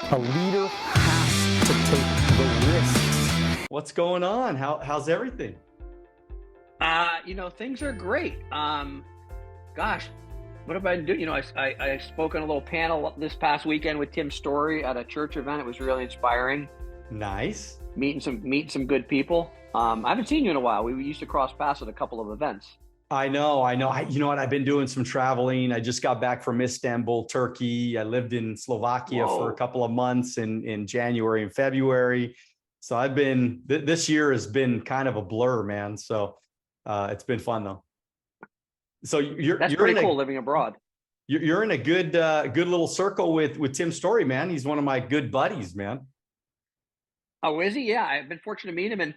A leader has to take the risks. What's going on? How's everything? Things are great. Gosh, what have I been doing? I spoke on a little panel this past weekend with Tim Story at a church event. It was really inspiring. Nice. Meeting some good people. I haven't seen you in a while. We used to cross paths at a couple of events. I know. You know what? I've been doing some traveling. I just got back from Istanbul, Turkey. I lived in Slovakia for a couple of months in January and February. So I've been, this year has been kind of a blur, man. So it's been fun though. So That's pretty cool living abroad. You're in a good little circle with Tim Story, man. He's one of my good buddies, man. Oh, is he? Yeah, I've been fortunate to meet him, and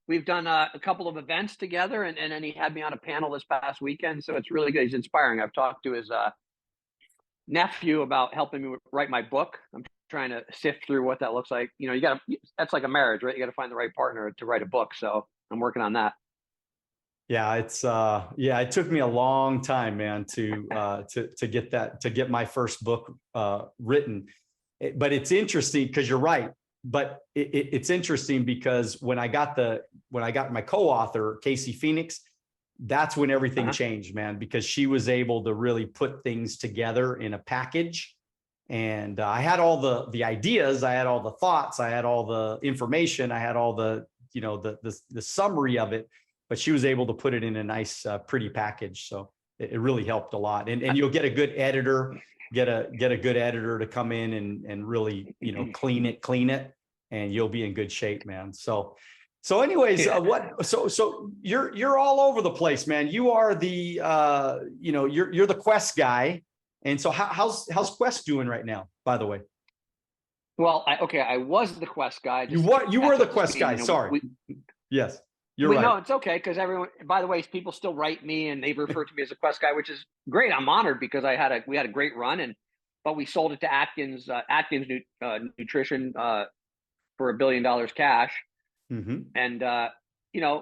we've done a couple of events together, and then he had me on a panel this past weekend. So it's really good. He's inspiring. I've talked to his nephew about helping me write my book. I'm trying to sift through what that looks like. That's like a marriage, right? You got to find the right partner to write a book. So I'm working on that. Yeah, it took me a long time, man, to get my first book written. But it's interesting because you're right. But it's interesting because when I got my co-author, Casey Phoenix, that's when everything changed, man, because she was able to really put things together in a package. And I had all the ideas, I had all the thoughts, I had all the information, I had all the summary of it, but she was able to put it in a nice, pretty package. So it really helped a lot. And you'll get a good editor. Get a good editor to come in and really, clean it, and you'll be in good shape, man. So anyways, so you're all over the place, man. You are the, you're the Quest guy. And so how's Quest doing right now, by the way? Well, I was the Quest guy. You were the Quest guy. Sorry. Yes. You're right. No, it's okay, because everyone, by the way, people still write me and they refer to me as a Quest guy, which is great. I'm honored because we had a great run, but we sold it to Atkins Nutrition for $1 billion cash. Mm-hmm. And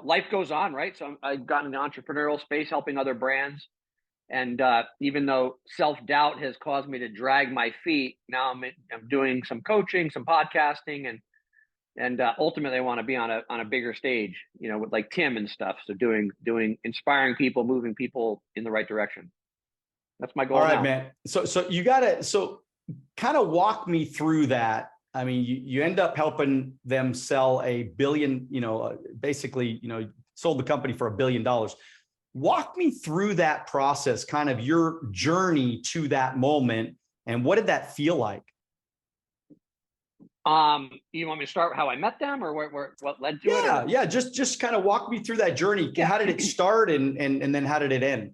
life goes on, right? So I've gotten in the entrepreneurial space, helping other brands. And even though self-doubt has caused me to drag my feet, now I'm doing some coaching, some podcasting, and ultimately I want to be on a bigger stage, with like Tim and stuff. So doing inspiring people, moving people in the right direction. That's my goal. All right, now. man. So you gotta kind of walk me through that. I mean, you end up helping them sell $1 billion, basically, sold the company for $1 billion. Walk me through that process, kind of your journey to that moment. And what did that feel like? You want me to start how I met them, or what led to it? Yeah. Just kind of walk me through that journey. How did it start and then how did it end?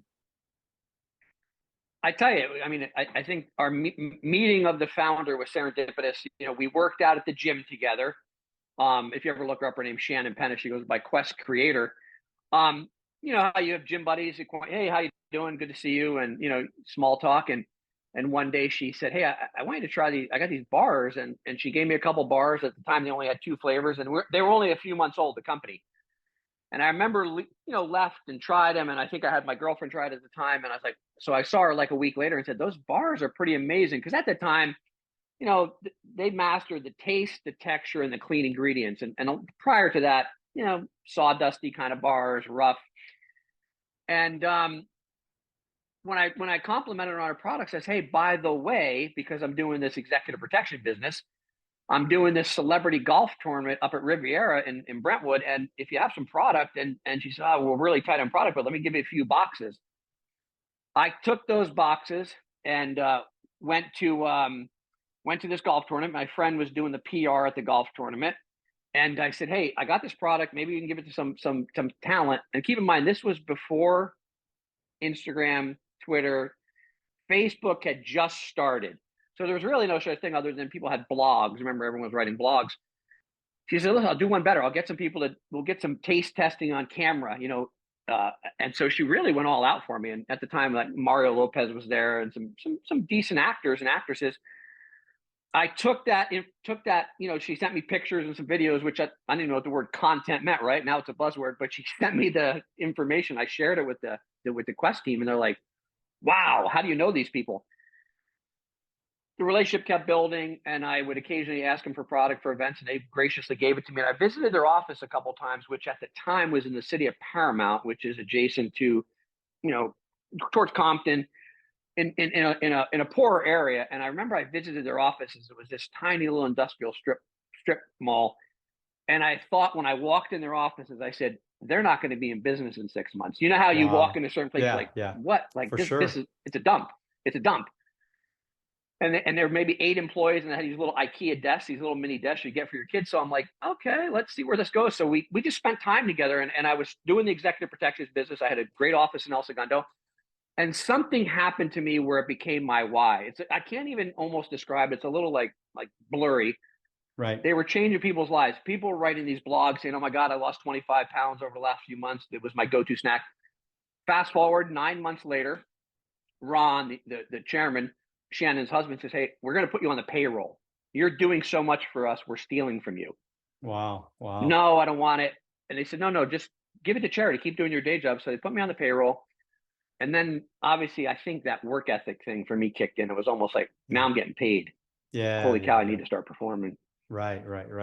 I tell you, I mean, I think our meeting of the founder was serendipitous. We worked out at the gym together. If you ever look her up, her name's Shannon Penna. She goes by Quest Creator. You know how you have gym buddies. Hey, how you doing? Good to see you. And, small talk. And one day she said, hey, I want you to try these. I got these bars. And she gave me a couple bars. At the time, they only had 2 flavors. And they were only a few months old, the company. And I remember, left and tried them. And I think I had my girlfriend try it at the time. And I was like, so I saw her like a week later and said, those bars are pretty amazing. Because at the time, they mastered the taste, the texture, and the clean ingredients. And prior to that, sawdusty kind of bars, rough. And when I complimented her on her products, I said, hey, by the way, because I'm doing this executive protection business, I'm doing this celebrity golf tournament up at Riviera in Brentwood. And if you have some product, and she said, oh, we're really tight on product, but let me give you a few boxes. I took those boxes and went to this golf tournament. My friend was doing the PR at the golf tournament. And I said, hey, I got this product. Maybe you can give it to some talent. And keep in mind, this was before Instagram, Twitter, Facebook had just started. So there was really no such thing other than people had blogs. Remember, everyone was writing blogs. She said, listen, I'll do one better. I'll get some people we'll get some taste testing on camera, and so she really went all out for me. And at the time, like Mario Lopez was there and some decent actors and actresses. I took that, she sent me pictures and some videos, which I didn't even know what the word content meant, right? Now it's a buzzword, but she sent me the information. I shared it with the Quest team, and they're like, wow, how do you know these people? the relationship kept building, and I would occasionally ask them for product for events, and they graciously gave it to me. And I visited their office a couple of times, which at the time was in the city of Paramount, which is adjacent to, towards Compton, in a poorer area. And I remember I visited their offices. It was this tiny little industrial strip mall. And I thought when I walked in their offices, I said, they're not going to be in business in 6 months. You know how you walk into certain places what? Like for this, sure. it's a dump. It's a dump. And there may be 8 employees, and they had these little IKEA desks, these little mini desks you get for your kids. So I'm like, okay, let's see where this goes. So we just spent time together, and I was doing the executive protections business. I had a great office in El Segundo. And something happened to me where it became my why. I can't even almost describe it. It's a little like blurry. Right. They were changing people's lives. People were writing these blogs saying, oh my God, I lost 25 pounds over the last few months. It was my go-to snack. Fast forward 9 months later, Ron, the chairman, Shannon's husband, says, hey, we're going to put you on the payroll. You're doing so much for us. We're stealing from you. Wow. No, I don't want it. And they said, no, just give it to charity. Keep doing your day job. So they put me on the payroll. And then obviously I think that work ethic thing for me kicked in. It was almost like, now I'm getting paid. Yeah. Holy cow, I need to start performing. Right.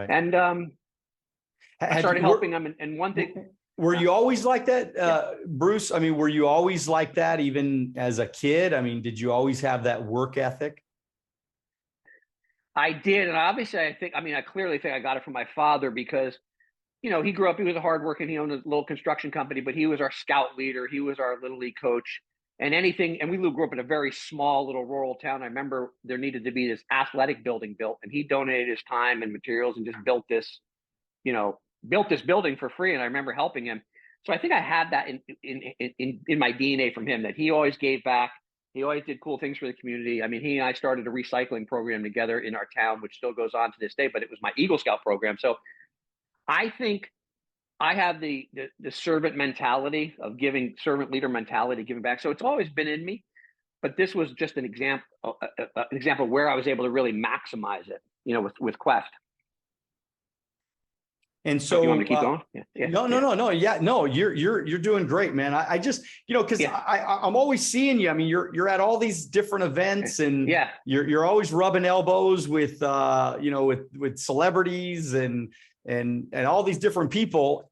And I started helping them. And one thing. Were you always like that, Bruce? I mean, were you always like that even as a kid? I mean, did you always have that work ethic? I did. And obviously I clearly think I got it from my father because, he grew up, he was a hardworking, he owned a little construction company, but he was our scout leader. He was our little league coach and we grew up in a very small little rural town. I remember there needed to be this athletic building built, and he donated his time and materials and just built this building for free. And I remember helping him. So I think I had that in my DNA from him, that he always gave back. He always did cool things for the community. I mean, he and I started a recycling program together in our town, which still goes on to this day, but it was my Eagle Scout program. So I think I have the servant mentality of giving, servant leader mentality, giving back. So it's always been in me, but this was just an example where I was able to really maximize it, with Quest. And so you want me to keep going? No. Yeah, no, you're doing great, man. I just, because I'm always seeing you. I mean, you're at all these different events, and you're always rubbing elbows with with celebrities and all these different people.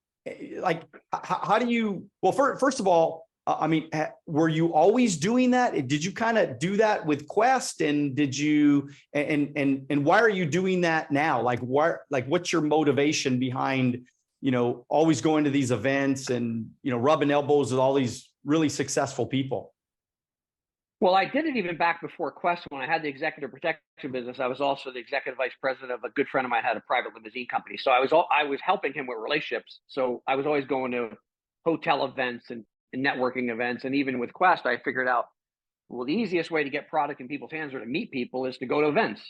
Like, how do you? Well, first of all, I mean, were you always doing that? Did you kind of do that with Quest? And did you, and why are you doing that now? Like, what's your motivation behind, always going to these events and, rubbing elbows with all these really successful people? Well, I did it even back before Quest. When I had the executive protection business, I was also the executive vice president of a good friend of mine had a private limousine company. So I was helping him with relationships. So I was always going to hotel events and networking events. And even with Quest, I figured out, well, the easiest way to get product in people's hands or to meet people is to go to events.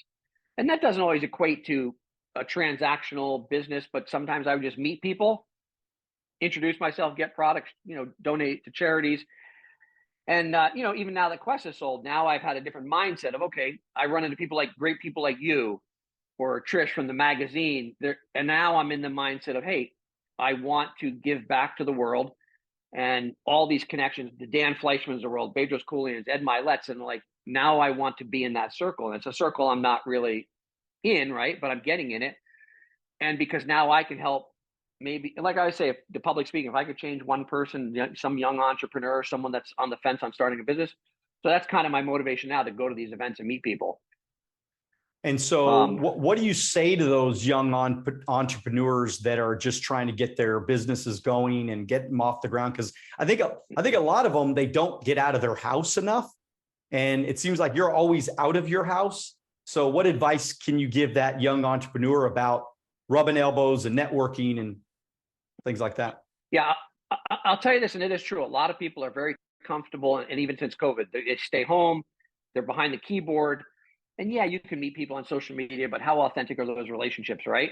And that doesn't always equate to a transactional business, but sometimes I would just meet people, introduce myself, get products, donate to charities. And, even now that Quest is sold, now I've had a different mindset of, okay, I run into great people like you or Trish from the magazine there. And now I'm in the mindset of, hey, I want to give back to the world. And all these connections, the Dan Fleischmans of the world, Bedros Keuilians, Ed Milet's, and now I want to be in that circle. And it's a circle I'm not really in, right? But I'm getting in it. And because now I can help, maybe, like I say, the public speaking, if I could change one person, some young entrepreneur, someone that's on the fence on starting a business. So that's kind of my motivation now, to go to these events and meet people. And so what do you say to those young entrepreneurs that are just trying to get their businesses going and get them off the ground? Because I think a lot of them, they don't get out of their house enough. And it seems like you're always out of your house. So what advice can you give that young entrepreneur about rubbing elbows and networking and things like that? Yeah, I'll tell you this, and it is true. A lot of people are very comfortable, and even since COVID, they stay home, they're behind the keyboard. And yeah, you can meet people on social media, but how authentic are those relationships, right?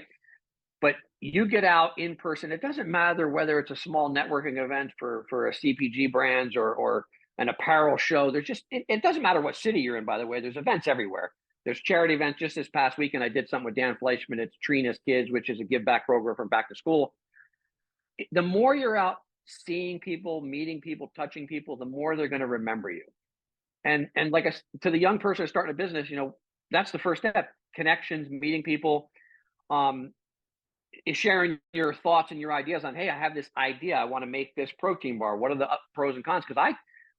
But you get out in person. It doesn't matter whether it's a small networking event for a CPG brands or an apparel show. It doesn't matter what city you're in, by the way. There's events everywhere. There's charity events. Just this past weekend, I did something with Dan Fleischman. It's Trina's Kids, which is a give back program from back to school. The more you're out seeing people, meeting people, touching people, the more they're going to remember you. And to the young person starting a business, that's the first step. Connections, meeting people, is sharing your thoughts and your ideas on, hey, I have this idea. I want to make this protein bar. What are the pros and cons? Because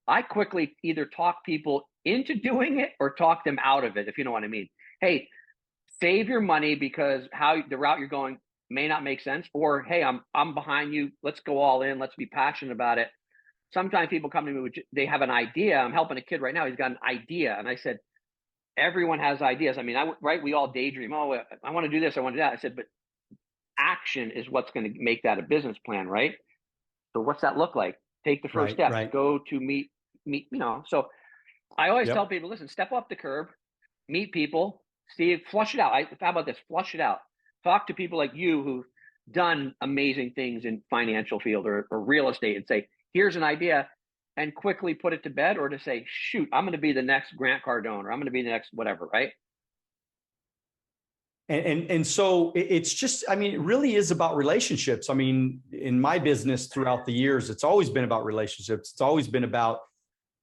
I quickly either talk people into doing it or talk them out of it, if you know what I mean. Hey, save your money because the route you're going may not make sense. Or hey, I'm behind you. Let's go all in. Let's be passionate about it. Sometimes people come to me with, they have an idea. I'm helping a kid right now. He's got an idea, and I said, everyone has ideas. I mean, right? We all daydream. Oh, I want to do this. I want to do that. I said, but action is what's going to make that a business plan, right? So what's that look like? Take the first steps. Right. Go to meet. So I always Yep. tell people, listen, step up the curb, meet people, see, flush it out. How about this? Flush it out. Talk to people like you who've done amazing things in financial field or real estate, and say, here's an idea, and quickly put it to bed, or to say, shoot, I'm going to be the next Grant Cardone, or I'm going to be the next whatever, right? And so it's just, I mean, it really is about relationships. I mean, in my business throughout the years, it's always been about relationships. It's always been about,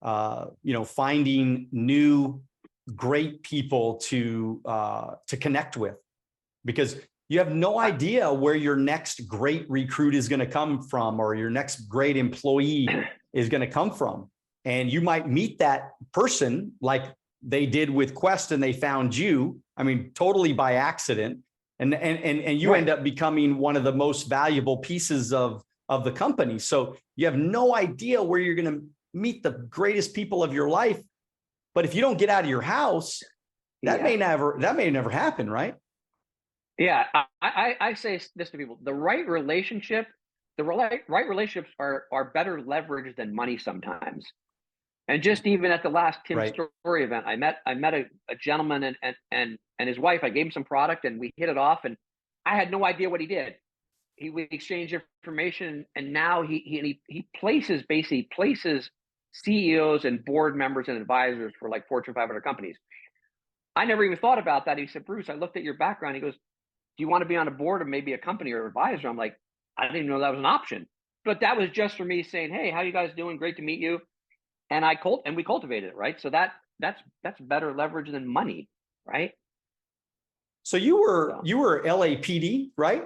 finding new, great people to connect with, because you have no idea where your next great recruit is going to come from, or your next great employee is going to come from. And you might meet that person like they did with Quest, and they found you. I mean, totally by accident. And you Right. end up becoming one of the most valuable pieces of the company. So you have no idea where you're going to meet the greatest people of your life. But if you don't get out of your house, that may never happen, right? Yeah. I say this to people: the right relationships are better leverage than money sometimes. And just even at the last Tim Right. Story event, I met a gentleman and his wife. I gave him some product and we hit it off, and I had no idea what he did. We exchanged information, and now he basically places CEOs and board members and advisors for like Fortune 500 companies. I never even thought about that. He said, Bruce, I looked at your background. He goes, do you want to be on a board of maybe a company or advisor? I'm like, I didn't even know that was an option. But that was just for me saying, hey, how you guys doing? Great to meet you. And we cultivated it, right? So that's better leverage than money, right? So you were LAPD, right?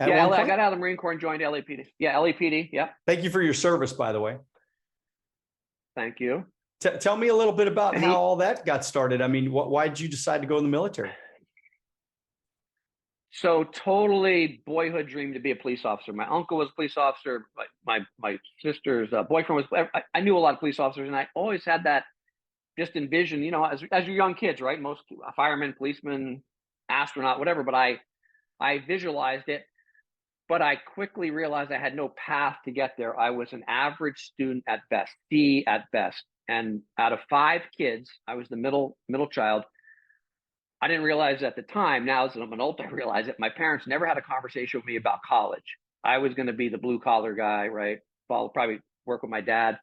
At one I point? got out of the Marine Corps and joined LAPD. Yeah, LAPD. Yeah. Thank you for your service, by the way. Thank you. Tell me a little bit about And how all that got started. I mean, why did you decide to go in the military? So totally boyhood dream to be a police officer. My uncle was a police officer. My sister's boyfriend was. I knew a lot of police officers, and I always had that just envision. As you're young kids, right? Most firemen, policemen, astronaut, whatever. But I visualized it. But I quickly realized I had no path to get there. I was an average student at best, C at best. And out of 5 kids, I was the middle child. I didn't realize at the time. Now, as I'm an adult, I realize that my parents never had a conversation with me about college. I was going to be the blue collar guy, right? Probably work with my dad.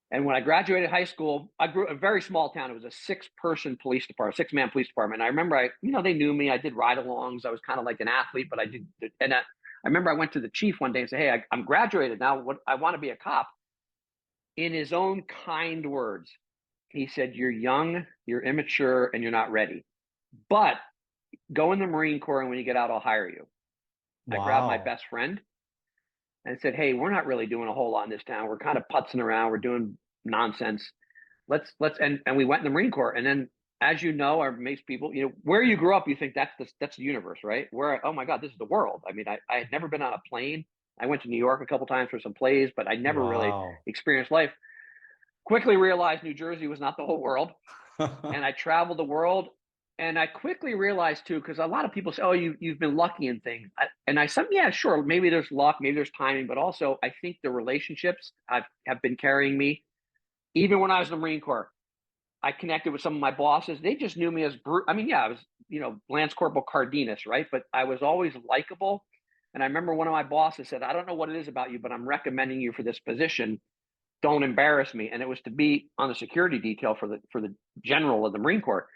And when I graduated high school, I grew up in a very small town. It was a 6-person police department, 6-man police department. And I remember they knew me. I did ride-alongs. I was kind of like an athlete, but I did. And I remember I went to the chief one day and said, hey, I'm graduated now. I want to be a cop. In his own kind words, he said, you're young, you're immature, and you're not ready. But go in the Marine Corps, and when you get out, I'll hire you. Wow. I grabbed my best friend and said, hey, we're not really doing a whole lot in this town. We're kind of putzing around. We're doing nonsense. Let's and we went in the Marine Corps. And then, as you know, or most people, where you grew up, you think that's the universe, right? Where, oh my God, this is the world. I mean, I had never been on a plane. I went to New York a couple times for some plays, but I never really experienced life. Quickly realized New Jersey was not the whole world. And I traveled the world. And I quickly realized too, because a lot of people say, oh, you've been lucky in things. I said, yeah, sure. Maybe there's luck, maybe there's timing, but also I think the relationships have been carrying me. Even when I was in the Marine Corps, I connected with some of my bosses. They just knew me as Bruce. I mean, yeah, I was, Lance Corporal Cardenas, right? But I was always likable. And I remember one of my bosses said, I don't know what it is about you, but I'm recommending you for this position. Don't embarrass me. And it was to be on the security detail for the general of the Marine Corps.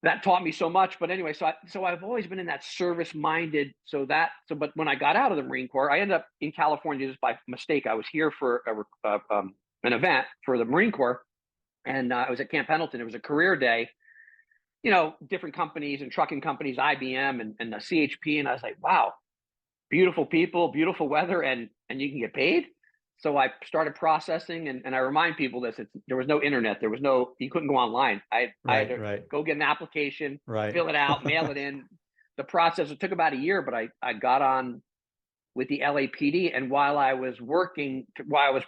That taught me so much. But anyway, so I've always been in that service minded. But when I got out of the Marine Corps, I ended up in California just by mistake. I was here for an event for the Marine Corps. And I was at Camp Pendleton. It was a career day, different companies and trucking companies, IBM and the CHP. And I was like, wow, beautiful people, beautiful weather, and you can get paid. So I started processing, and I remind people this: there was no internet, you couldn't go online. I had to Right. go get an application, Right. fill it out, mail it in. The process, it took about a year, but I got on with the LAPD, and while I was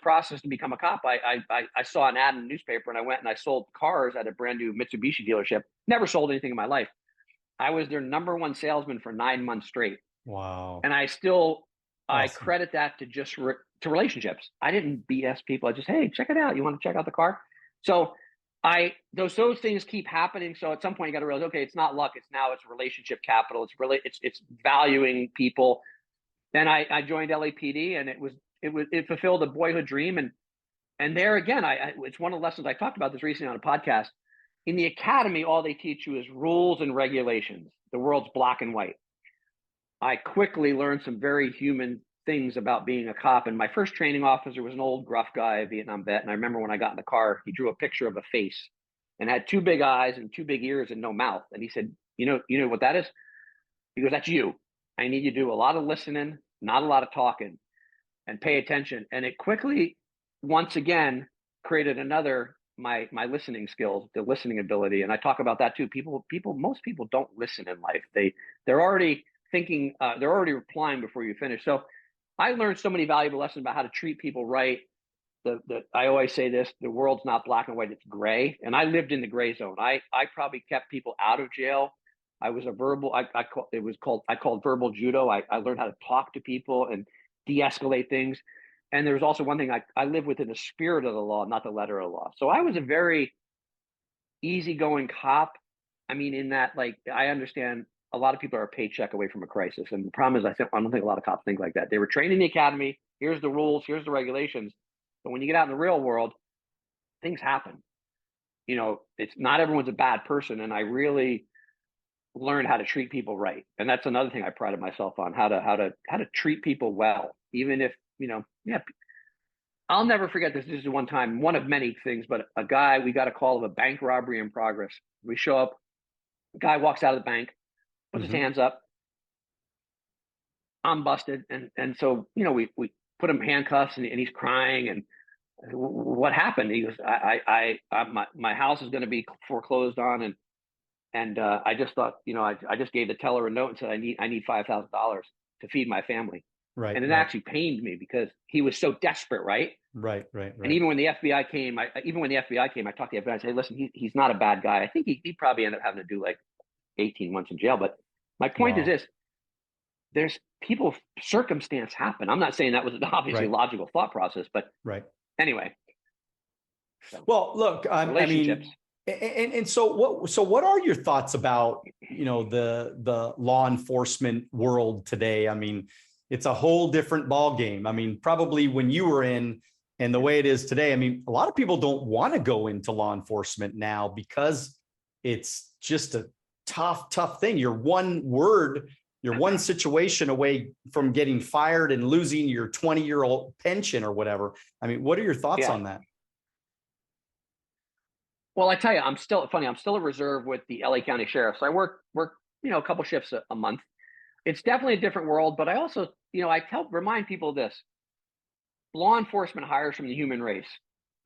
processed to become a cop, I saw an ad in the newspaper, and I went and I sold cars at a brand new Mitsubishi dealership. Never sold anything in my life. I was their number one salesman for 9 months straight. Wow. And I Awesome. credit that to just to relationships. I didn't BS people. I just, hey, check it out. You want to check out the car? So those things keep happening. So at some point you got to realize, okay, it's not luck. It's relationship capital. It's valuing people. Then I joined LAPD, and it fulfilled a boyhood dream. And there again, it's one of the lessons I talked about this recently on a podcast. In the academy, all they teach you is rules and regulations. The world's black and white. I quickly learned some very human things about being a cop. And my first training officer was an old gruff guy, a Vietnam vet. And I remember when I got in the car, he drew a picture of a face and had 2 big eyes and 2 big ears and no mouth. And he said, you know what that is? He goes, that's you. I need you to do a lot of listening, not a lot of talking, and pay attention. And it quickly, once again, created my listening skills, the listening ability. And I talk about that too. Most people don't listen in life. They're already thinking, they're already replying before you finish. So I learned so many valuable lessons about how to treat people right. I always say this: the world's not black and white; it's gray. And I lived in the gray zone. I probably kept people out of jail. I was a verbal. I called verbal judo. I learned how to talk to people and de-escalate things. And there was also one thing: I live within the spirit of the law, not the letter of the law. So I was a very easygoing cop. I mean, in that, like, I understand a lot of people are a paycheck away from a crisis. And the problem is, I don't think a lot of cops think like that. They were trained in the academy. Here's the rules. Here's the regulations. But when you get out in the real world, things happen. It's not everyone's a bad person. And I really learned how to treat people right. And that's another thing I prided myself on, how to treat people well, even if, I'll never forget this. This is one time, one of many things, but we got a call of a bank robbery in progress. We show up, the guy walks out of the bank, puts his hands up. I'm busted. And so, we put him in handcuffs, and he's crying. And what happened? He goes, my house is going to be foreclosed on. And I just thought, I just gave the teller a note and said, I need $5,000 to feed my family. Right. And it actually pained me because he was so desperate. Right. Right. And even when the FBI came, I talked to the FBI. I said, hey, listen, he's not a bad guy. I think he probably ended up having to do like 18 months in jail. But my point is this: there's people, circumstance happen. I'm not saying that was an obviously logical thought process, but anyway. Well, look, relationships. And so what are your thoughts about, the law enforcement world today? I mean, it's a whole different ball game. I mean, probably when you were in and the way it is today, I mean, a lot of people don't want to go into law enforcement now because it's just a tough thing. You're one situation away from getting fired and losing your 20-year-old pension or whatever. I mean, what are your thoughts on that? Well, I tell you, I'm still a reserve with the LA County Sheriff. So I work, a couple shifts a month. It's definitely a different world, but I also, remind people of this: law enforcement hires from the human race,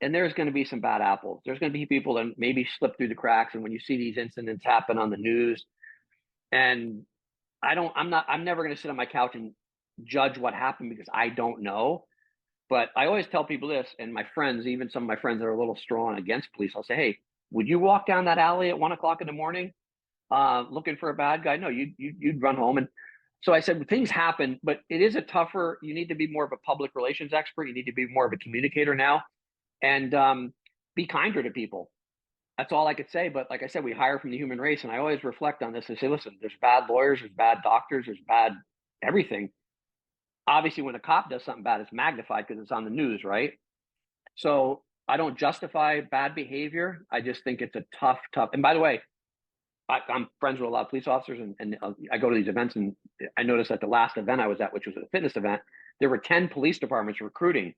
and there's going to be some bad apples. There's going to be people that maybe slip through the cracks. And when you see these incidents happen on the news, and I'm never going to sit on my couch and judge what happened because I don't know. But I always tell people this, and my friends, even some of my friends that are a little strong against police, I'll say, hey, would you walk down that alley at 1 o'clock in the morning looking for a bad guy? No, you'd run home. And so I said, well, things happen, but it is you need to be more of a public relations expert. You need to be more of a communicator now, and be kinder to people. That's all I could say. But like I said, we hire from the human race. And I always reflect on this and say, listen, there's bad lawyers, there's bad doctors, there's bad everything. Obviously, when a cop does something bad, it's magnified because it's on the news, right? So I don't justify bad behavior. I just think it's a tough. And by the way, I'm friends with a lot of police officers, and I go to these events, and I noticed at the last event I was at, which was a fitness event, there were 10 police departments recruiting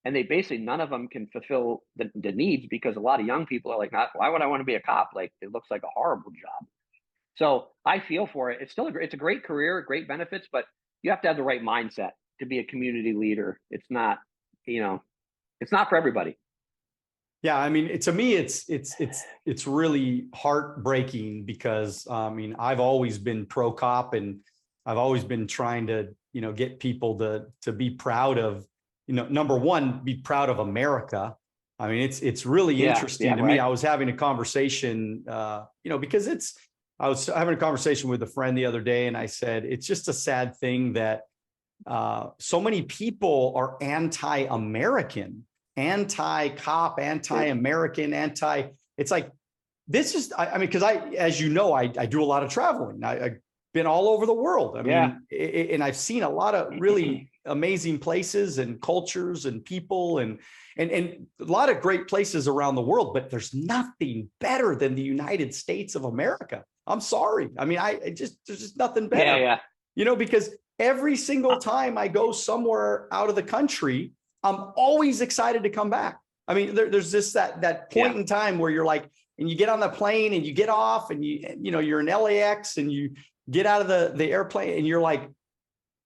and they basically, none of them can fulfill the needs, because a lot of young people are like, not, why would I want to be a cop? Like, it looks like a horrible job. So I feel for it. It's still it's a great career, great benefits, but you have to have the right mindset to be a community leader. It's not, it's not for everybody. Yeah, I mean, to me, it's really heartbreaking because I mean, I've always been pro cop, and I've always been trying to, get people to be proud of, number one, be proud of America. I mean, it's really interesting to me. I was having a conversation, because I was having a conversation with a friend the other day, and I said, it's just a sad thing that so many people are anti-American, anti-cop, anti-American, it's like, this is, I mean, because as you know, I do a lot of traveling. I've been all over the world. I mean, and I've seen a lot of really amazing places and cultures and people and a lot of great places around the world, but there's nothing better than the United States of America. I'm sorry. I mean, there's just nothing better, because every single time I go somewhere out of the country, I'm always excited to come back. I mean, there's just that point in time where you're like, and you get on the plane and you get off and you're in LAX and you get out of the airplane and you're like,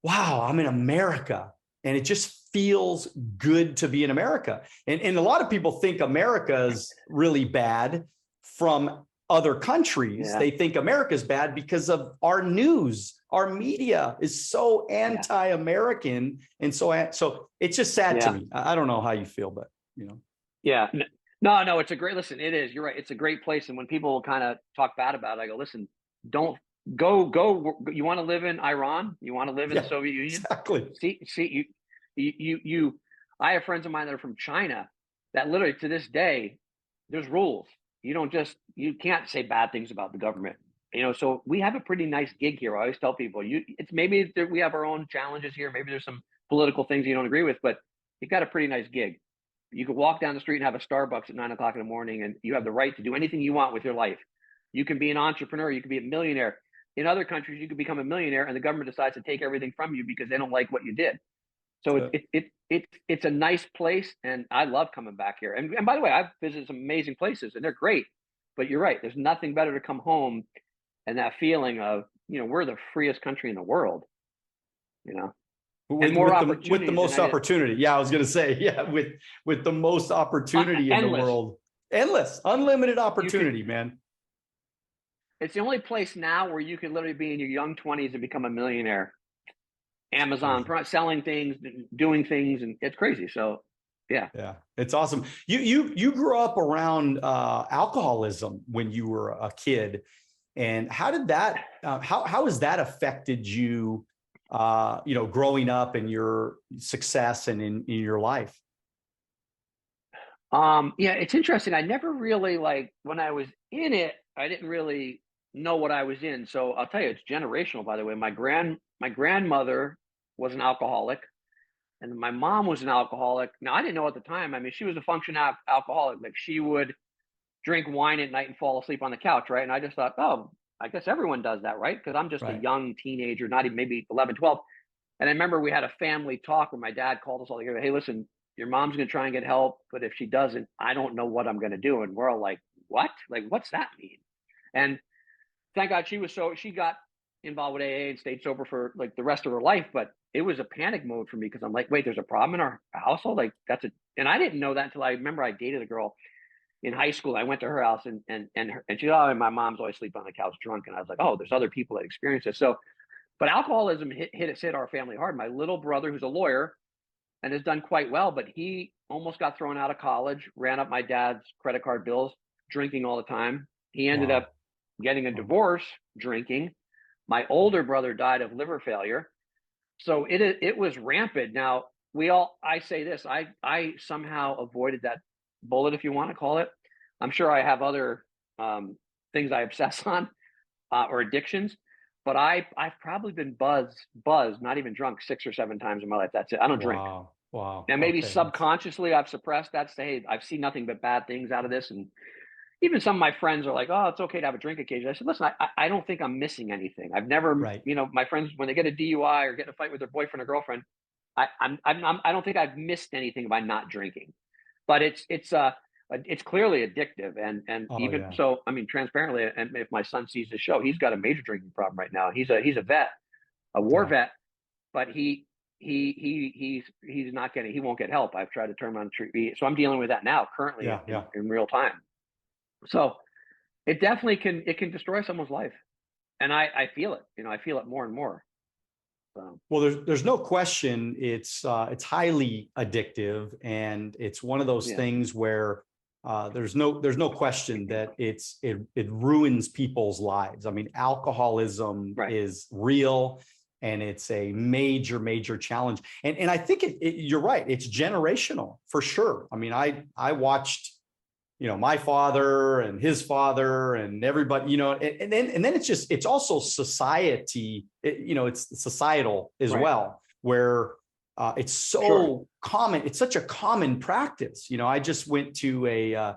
wow, I'm in America. And it just feels good to be in America. And a lot of people think America is really bad from other countries. They think America's bad because of our news. Our media is so anti-American. And so it's just sad to me. I don't know how you feel, but Yeah. No, it's a great, listen, it is, you're right. It's a great place. And when people kind of talk bad about it, I go, listen, don't go. You want to live in Iran? You want to live in the Soviet Union? Exactly. See, I have friends of mine that are from China that literally to this day, there's rules. You can't say bad things about the government. So we have a pretty nice gig here. I always tell people, it's maybe we have our own challenges here. Maybe there's some political things you don't agree with, but you've got a pretty nice gig. You could walk down the street and have a Starbucks at 9 o'clock in the morning, and you have the right to do anything you want with your life. You can be an entrepreneur. You can be a millionaire. In other countries, you could become a millionaire, and the government decides to take everything from you because they don't like what you did. So it's a nice place, and I love coming back here. And by the way, I've visited some amazing places, and they're great. But you're right. There's nothing better to come home and that feeling of, we're the freest country in the world, and more opportunity, with the most opportunity. Yeah, I was going to say, with the most opportunity in the world. Endless, unlimited opportunity, man. It's the only place now where you can literally be in your young 20s and become a millionaire. Amazon, selling things, doing things, and it's crazy. So yeah, it's awesome. You grew up around alcoholism when you were a kid, and how did that how has that affected you growing up and your success and in your life? It's interesting. I never really, when I was in it, I didn't really know what I was in. So I'll tell you, it's generational, by the way. My grandmother was an alcoholic, and my mom was an alcoholic. Now, I didn't know at the time. I mean, she was a functioning alcoholic. Like, she would drink wine at night and fall asleep on the couch, right? And I just thought, oh, I guess everyone does that, right? Because I'm just a young teenager, not even maybe 11, 12. And I remember we had a family talk where my dad called us all together. Hey, listen, your mom's going to try and get help, but if she doesn't, I don't know what I'm going to do. And we're all like, what? Like, what's that mean? And thank God she got involved with AA and stayed sober for like the rest of her life. But it was a panic mode for me because I'm like, wait, there's a problem in our household. Like, and I didn't know that until I remember I dated a girl in high school. I went to her house and she, oh, my mom's always sleeping on the couch drunk. And I was like, oh, there's other people that experience this. So, but alcoholism hit our family hard. My little brother, who's a lawyer and has done quite well, but he almost got thrown out of college, ran up my dad's credit card bills, drinking all the time. He ended up getting a divorce, drinking. My older brother died of liver failure. So it was rampant. Now, I say this, I somehow avoided that bullet, if you want to call it. I'm sure I have other things I obsess on or addictions, but I've probably been buzzed, not even drunk 6 or 7 times in my life. That's it. I don't drink. Wow. Now, maybe subconsciously I've suppressed that. Hey, I've seen nothing but bad things out of this. And even some of my friends are like, oh, it's okay to have a drink occasionally. I said, listen, I don't think I'm missing anything. I've never, my friends, when they get a DUI or get in a fight with their boyfriend or girlfriend, I don't think I've missed anything by not drinking, but it's clearly addictive. And Oh even yeah. so, I mean, transparently, and if my son sees the show, he's got a major drinking problem right now. He's a vet, a war Yeah. vet, but he's not getting, he won't get help. I've tried to turn him on treatment. So I'm dealing with that now currently Yeah. Yeah. in real time. So it definitely can destroy someone's life. And I feel it, I feel it more and more. So, Well, there's no question it's highly addictive, and it's one of those yeah. things where there's no question that it ruins people's lives. I mean, alcoholism Right. is real, and it's a major challenge. And I think you're right. It's generational for sure. I mean, I watched, my father and his father and everybody, and then it's also society, it's societal as Right. well, where it's so Sure. common. It's such a common practice. I just went to a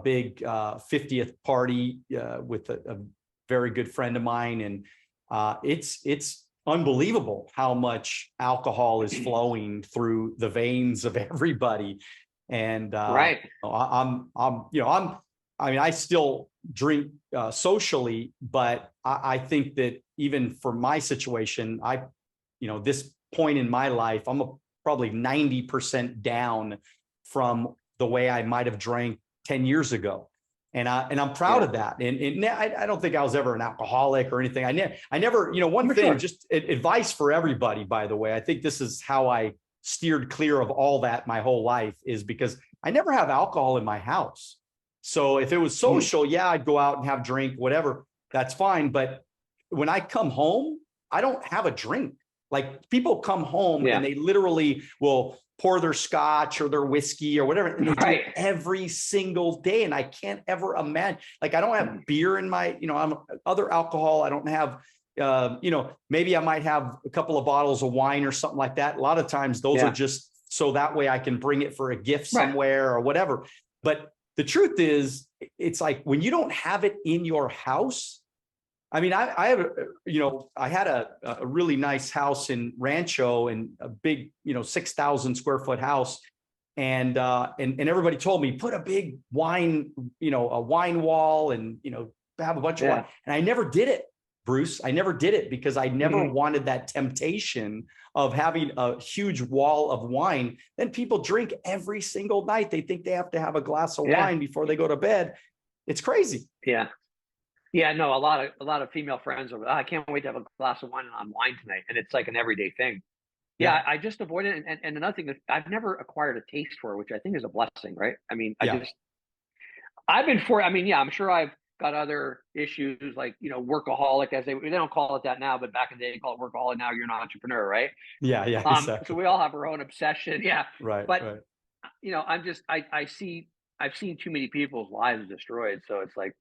big 50th party with a very good friend of mine, and it's unbelievable how much alcohol is flowing through the veins of everybody. And Right. I mean, I still drink socially, but I think that even for my situation, this point in my life, I'm probably 90% down from the way I might have drank 10 years ago. And I'm proud Yeah. of that. And I don't think I was ever an alcoholic or anything. I never, one For thing, sure. just advice for everybody, by the way. I think this is how I steered clear of all that my whole life, is because I never have alcohol in my house. So if it was social, yeah, I'd go out and have a drink, whatever, that's fine. But when I come home, I don't have a drink. Like, people come home Yeah. and they literally will pour their scotch or their whiskey or whatever, and they do it Right. every single day. And I can't ever imagine, like, I don't have beer in my, I'm other alcohol. I don't have, maybe I might have a couple of bottles of wine or something like that. A lot of times those are Yeah. just so that way I can bring it for a gift Right. somewhere or whatever. But the truth is, it's like, when you don't have it in your house, I mean, I have, I had a really nice house in Rancho, and a big, 6,000 square foot house. And everybody told me, put a big wine, a wine wall, and, have a bunch of wine. Yeah. And I never did it, Bruce. I never did it because I never wanted that temptation of having a huge wall of wine. Then people drink every single night. They think they have to have a glass of Yeah. wine before they go to bed. It's crazy. Yeah. Yeah. No, a lot of female friends are, I can't wait to have a glass of wine on wine tonight. And it's like an everyday thing. Yeah. Yeah. I just avoid it. And another thing that I've never acquired a taste for, which I think is a blessing, right? I mean, Yeah. I mean, yeah, I'm sure I've got other issues like, workaholic, as they don't call it that now, but back in the day, they call it workaholic. Now you're an entrepreneur, right? Yeah. Yeah. So Exactly. we all have our own obsession. Yeah. Right. But, Right. I've seen too many people's lives destroyed. So it's like,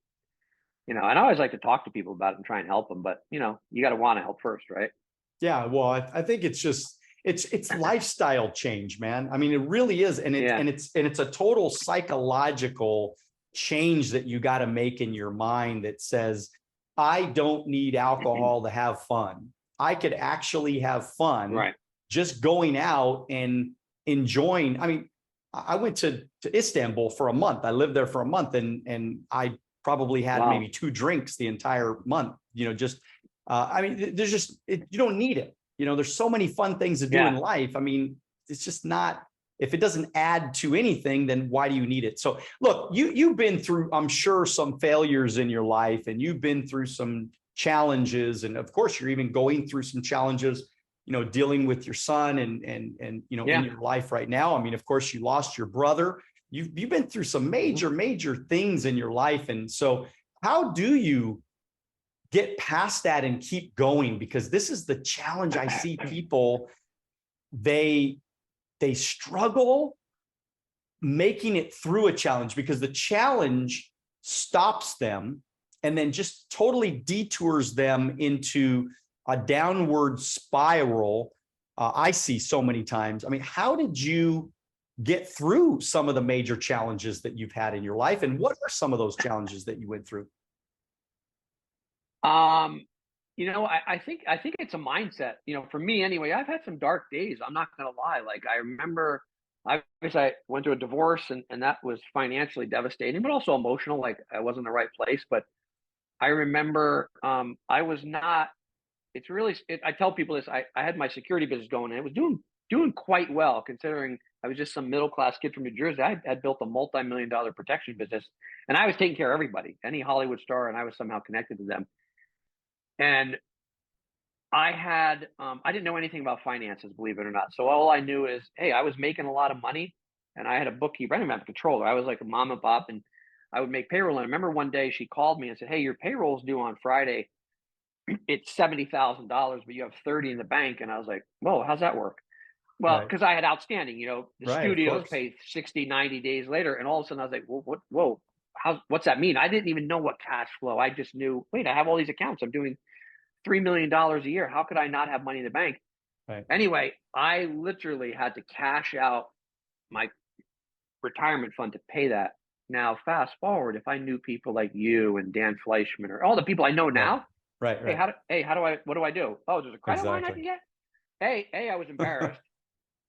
and I always like to talk to people about it and try and help them, but you got to want to help first, right? Yeah. Well, I think it's just, it's lifestyle change, man. I mean, it really is. And Yeah. it's a total psychological change that you got to make in your mind that says, I don't need alcohol to have fun. I could actually have fun Right. just going out and enjoying. I mean, I went to Istanbul for a month. I lived there for a month, and I probably had Wow. maybe 2 drinks the entire month, I mean, there's just, you don't need it. There's so many fun things to do in Yeah. life. I mean, it's just not, if it doesn't add to anything, then why do you need it? So look, you've been through, I'm sure, some failures in your life, and you've been through some challenges. And of course, you're even going through some challenges, dealing with your son and Yeah. in your life right now. I mean, of course, you lost your brother. You've been through some major things in your life. And so how do you get past that and keep going? Because this is the challenge. I see people, they struggle making it through a challenge because the challenge stops them and then just totally detours them into a downward spiral. I see so many times. I mean, how did you get through some of the major challenges that you've had in your life? And what are some of those challenges that you went through? I think it's a mindset, for me anyway. I've had some dark days. I'm not going to lie. Like, I remember, I went through a divorce, and that was financially devastating, but also emotional. Like, I wasn't in the right place. But I remember, I was not, it's really, I tell people this, I had my security business going, and it was doing quite well, considering I was just some middle-class kid from New Jersey. I had built a multi-million-dollar protection business, and I was taking care of everybody, any Hollywood star, and I was somehow connected to them. And I didn't know anything about finances, believe it or not. So all I knew is, hey, I was making a lot of money, and I had a bookkeeper. I didn't have a controller. I was like a mom and pop, and I would make payroll. And I remember one day she called me and said, hey, your payroll's due on Friday. It's $70,000, but you have 30 in the bank. And I was like, whoa, how's that work? Well, Right. because I had outstanding, the Right. Of studios course. pay 60, 90 days later. And all of a sudden I was like, whoa, what's that mean? I didn't even know what cash flow. I just knew, wait, I have all these accounts. I'm doing $3 million a year. How could I not have money in the bank? Right. Anyway, I literally had to cash out my retirement fund to pay that. Now, fast forward, if I knew people like you and Dan Fleischman, or all the people I know Right. now, Right. hey, Right. what do I do? Oh, there's a credit line I Exactly. can get. Hey, I was embarrassed.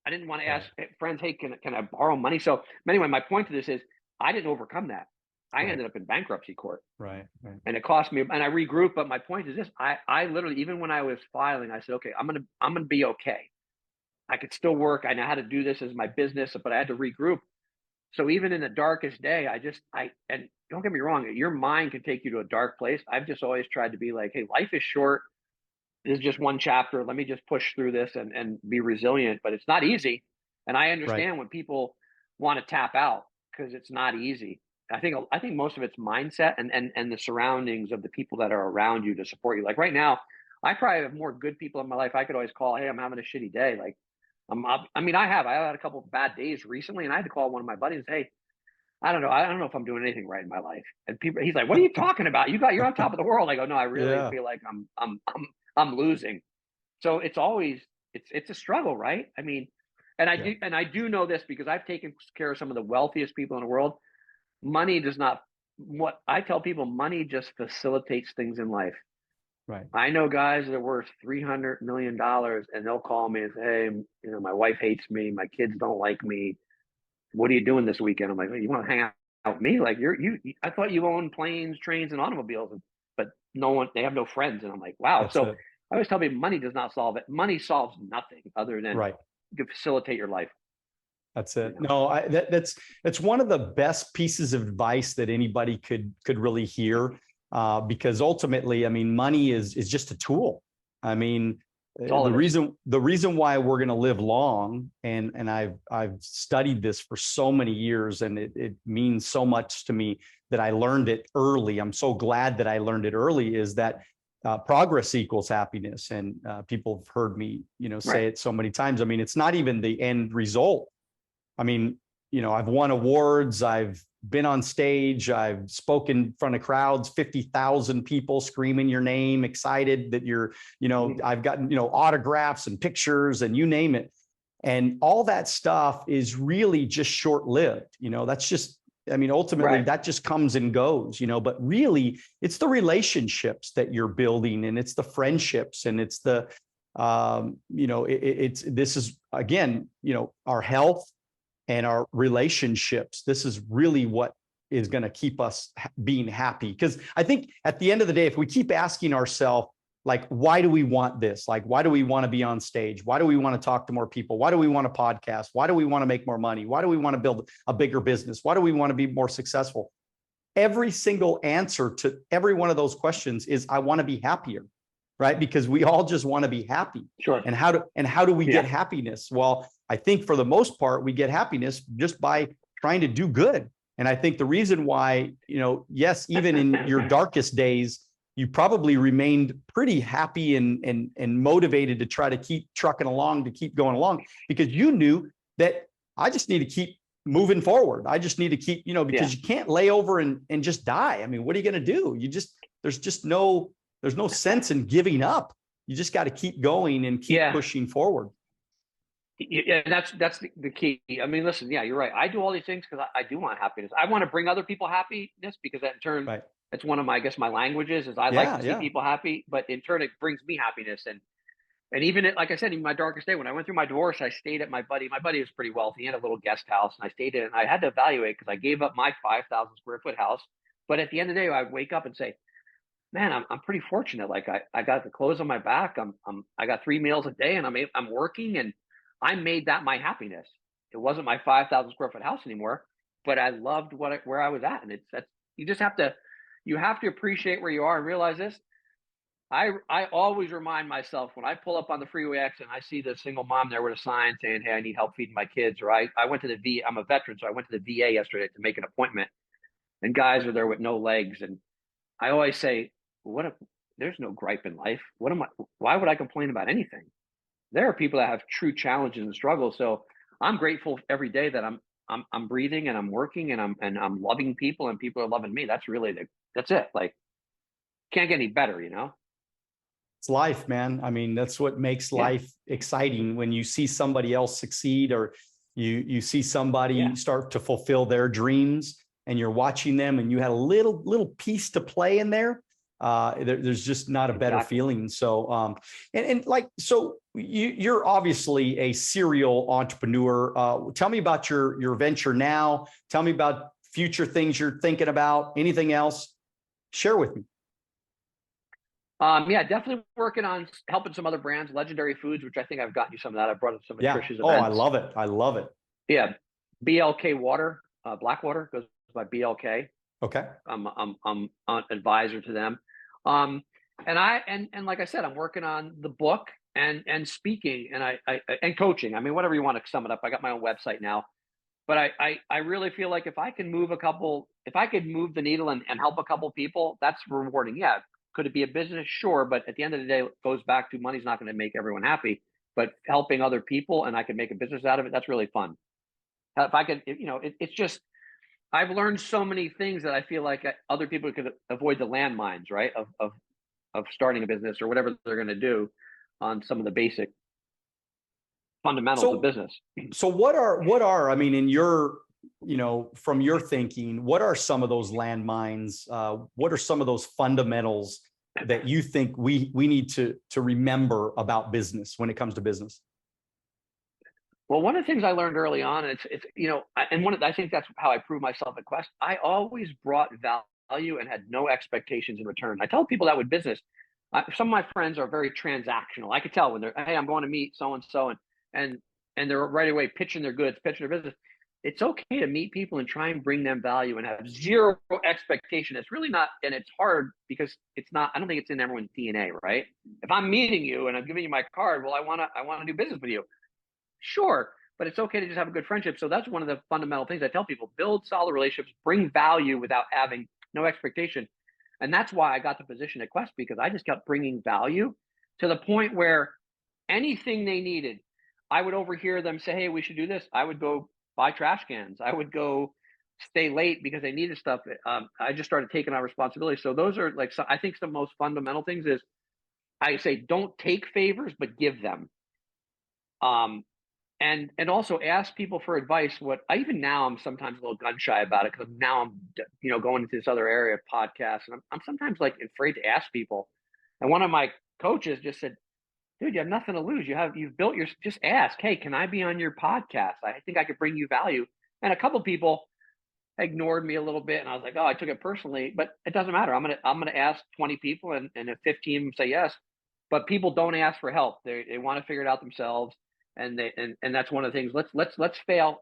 I didn't want to Right. ask friends, hey, can I borrow money? So anyway, my point to this is, I didn't overcome that. I Right. ended up in bankruptcy court. Right. Right. And it cost me, and I regrouped. But my point is this: I literally, even when I was filing, I said, okay, I'm gonna be okay. I could still work. I know how to do this as my business, but I had to regroup. So even in the darkest day, and don't get me wrong, your mind can take you to a dark place. I've just always tried to be like, hey, life is short. This is just one chapter. Let me just push through this and be resilient. But it's not easy. And I Right. understand when people want to tap out, because it's not easy. I think most of it's mindset and the surroundings of the people that are around you to support you. Like right now, I probably have more good people in my life I could always call. Hey, I'm having a shitty day. Like I had a couple of bad days recently, and I had to call one of my buddies. Hey, I don't know if I'm doing anything right in my life. And he's like, what are you talking about? You're on top of the world. I go, no, I really Yeah. feel like I'm losing. So it's always, it's a struggle, right? I mean, Yeah. and I do know this because I've taken care of some of the wealthiest people in the world. Money does not, what I tell people, money just facilitates things in life. Right. I know guys that are worth $300 million, and they'll call me and say, hey, my wife hates me, my kids don't like me. What are you doing this weekend? I'm like, oh, you want to hang out with me? Like I thought you own planes, trains, and automobiles, but they have no friends. And I'm like, wow. That's So it. I always tell people money does not solve it. Money solves nothing other than Right. to facilitate your life. That's it. No, that's one of the best pieces of advice that anybody could really hear, because ultimately, I mean, money is just a tool. I mean, All it is. the reason why we're going to live long, and I've studied this for so many years, and it means so much to me that I learned it early. I'm so glad that I learned it early. Is that progress equals happiness, and people have heard me, say it so many times. I mean, it's not even the end result. I mean, I've won awards, I've been on stage, I've spoken in front of crowds, 50,000 people screaming your name, excited that I've gotten, autographs and pictures and you name it. And all that stuff is really just short-lived. That's just, I mean, ultimately that just comes and goes, but really it's the relationships that you're building, and it's the friendships, and it's the, this is, again, our health and our relationships. This is really what is going to keep us being happy. Because I think at the end of the day, if we keep asking ourselves, like, why do we want this? Like, why do we want to be on stage? Why do we want to talk to more people? Why do we want to podcast? Why do we want to make more money? Why do we want to build a bigger business? Why do we want to be more successful? Every single answer to every one of those questions is, I want to be happier. Right? Because we all just want to be happy. Sure. And how do we get happiness? Well, I think for the most part, we get happiness just by trying to do good. And I think the reason why, yes, even in your darkest days, you probably remained pretty happy and motivated to try to keep trucking along, to keep going along, because you knew that I just need to keep moving forward. I just need to keep, because you can't lay over and just die. I mean, what are you going to do? There's no sense in giving up. You just got to keep going and keep pushing forward. Yeah, that's the key. I mean, listen, yeah, you're right. I do all these things because I do want happiness. I want to bring other people happiness, because that in turn It's one of my, I guess my languages is I like to see people happy, but in turn it brings me happiness. And even like I said, in my darkest day, when I went through my divorce, I stayed at my buddy. My buddy was pretty wealthy. He had a little guest house, and I stayed in it. And I had to evaluate because I gave up my 5,000 square foot house. But at the end of the day, I'd wake up and say, man, I'm pretty fortunate. Like I got the clothes on my back. I got 3 meals a day, and I'm working, and I made that my happiness. It wasn't my 5,000 square foot house anymore, but I loved where I was at. And that's, you just have to, you have to appreciate where you are and realize this. I always remind myself when I pull up on the freeway exit and I see the single mom there with a sign saying, hey, I need help feeding my kids. Or I went to the VA, I'm a veteran, so I went to the VA yesterday to make an appointment, and guys are there with no legs. And I always say, there's no gripe in life. Why would I complain about anything? There are people that have true challenges and struggles. So I'm grateful every day that I'm breathing and I'm working and I'm loving people and people are loving me. That's really that's it. Like, can't get any better, you know? It's life, man. I mean, that's what makes life exciting, when you see somebody else succeed, or you see somebody start to fulfill their dreams, and you're watching them, and you had a little piece to play in there. There's just not a better feeling. So, so you're obviously a serial entrepreneur. Tell me about your venture now. Tell me about future things you're thinking about. Anything else? Share with me. Yeah, definitely working on helping some other brands, Legendary Foods, which I think I've gotten you some of that. I brought up some nutritious events. Oh, I love it. I love it. Yeah. BLK water, Blackwater goes by BLK. Okay. I'm an advisor to them. And like I said, I'm working on the book and speaking and coaching. I mean, whatever you want to sum it up. I got my own website now, but I really feel like if I could move the needle and help a couple people, that's rewarding. Yeah. Could it be a business? Sure. But at the end of the day, it goes back to money's not going to make everyone happy, but helping other people and I can make a business out of it. That's really fun. If I could, it's just, I've learned so many things that I feel like other people could avoid the landmines, right? Of starting a business or whatever they're going to do on some of the basic fundamentals of business. So what are, I mean, in your, from your thinking, what are some of those landmines? What are some of those fundamentals that you think we need to remember about business when it comes to business? Well, one of the things I learned early on, it's I think that's how I proved myself at Quest. I always brought value and had no expectations in return. I tell people that with business. Some of my friends are very transactional. I could tell when they're, hey, I'm going to meet so and so, and they're right away pitching their goods, pitching their business. It's okay to meet people and try and bring them value and have zero expectation. It's really not, and it's hard because it's not. I don't think it's in everyone's DNA, right? If I'm meeting you and I'm giving you my card, well, I want to do business with you. Sure, but it's okay to just have a good friendship. So that's one of the fundamental things I tell people: build solid relationships, bring value without having no expectation. And that's why I got the position at Quest, because I just kept bringing value to the point where anything they needed, I would overhear them say, hey, we should do this. I would go buy trash cans. I would go stay late because they needed stuff. I just started taking on responsibility. So those are like, I think the most fundamental things is I say, don't take favors, but give them. And also ask people for advice. Even now I'm sometimes a little gun shy about it, because now I'm going into this other area of podcasts, and I'm sometimes like afraid to ask people. And one of my coaches just said, dude, you have nothing to lose. You've built just ask, hey, can I be on your podcast? I think I could bring you value. And a couple of people ignored me a little bit, and I was like, oh, I took it personally, but it doesn't matter. I'm gonna ask 20 people, and if 15 say yes, but people don't ask for help. They want to figure it out themselves. And that's one of the things. Let's fail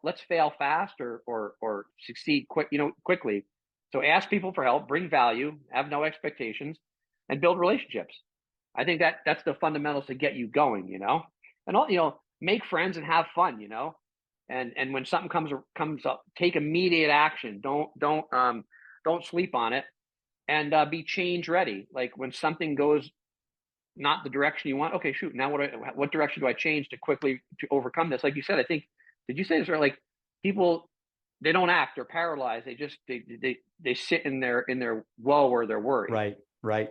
fast or succeed quickly. So ask people for help, bring value, have no expectations, and build relationships. I think that's the fundamentals to get you going, and make friends and have fun, and when something comes up, take immediate action. Don't sleep on it, and be change ready. Like when something goes not the direction you want, okay, shoot, now what direction do I change to overcome this? Like you said, I think, did you say this, or like people, they don't act, they're paralyzed. They just they sit in their woe or their worry. Right.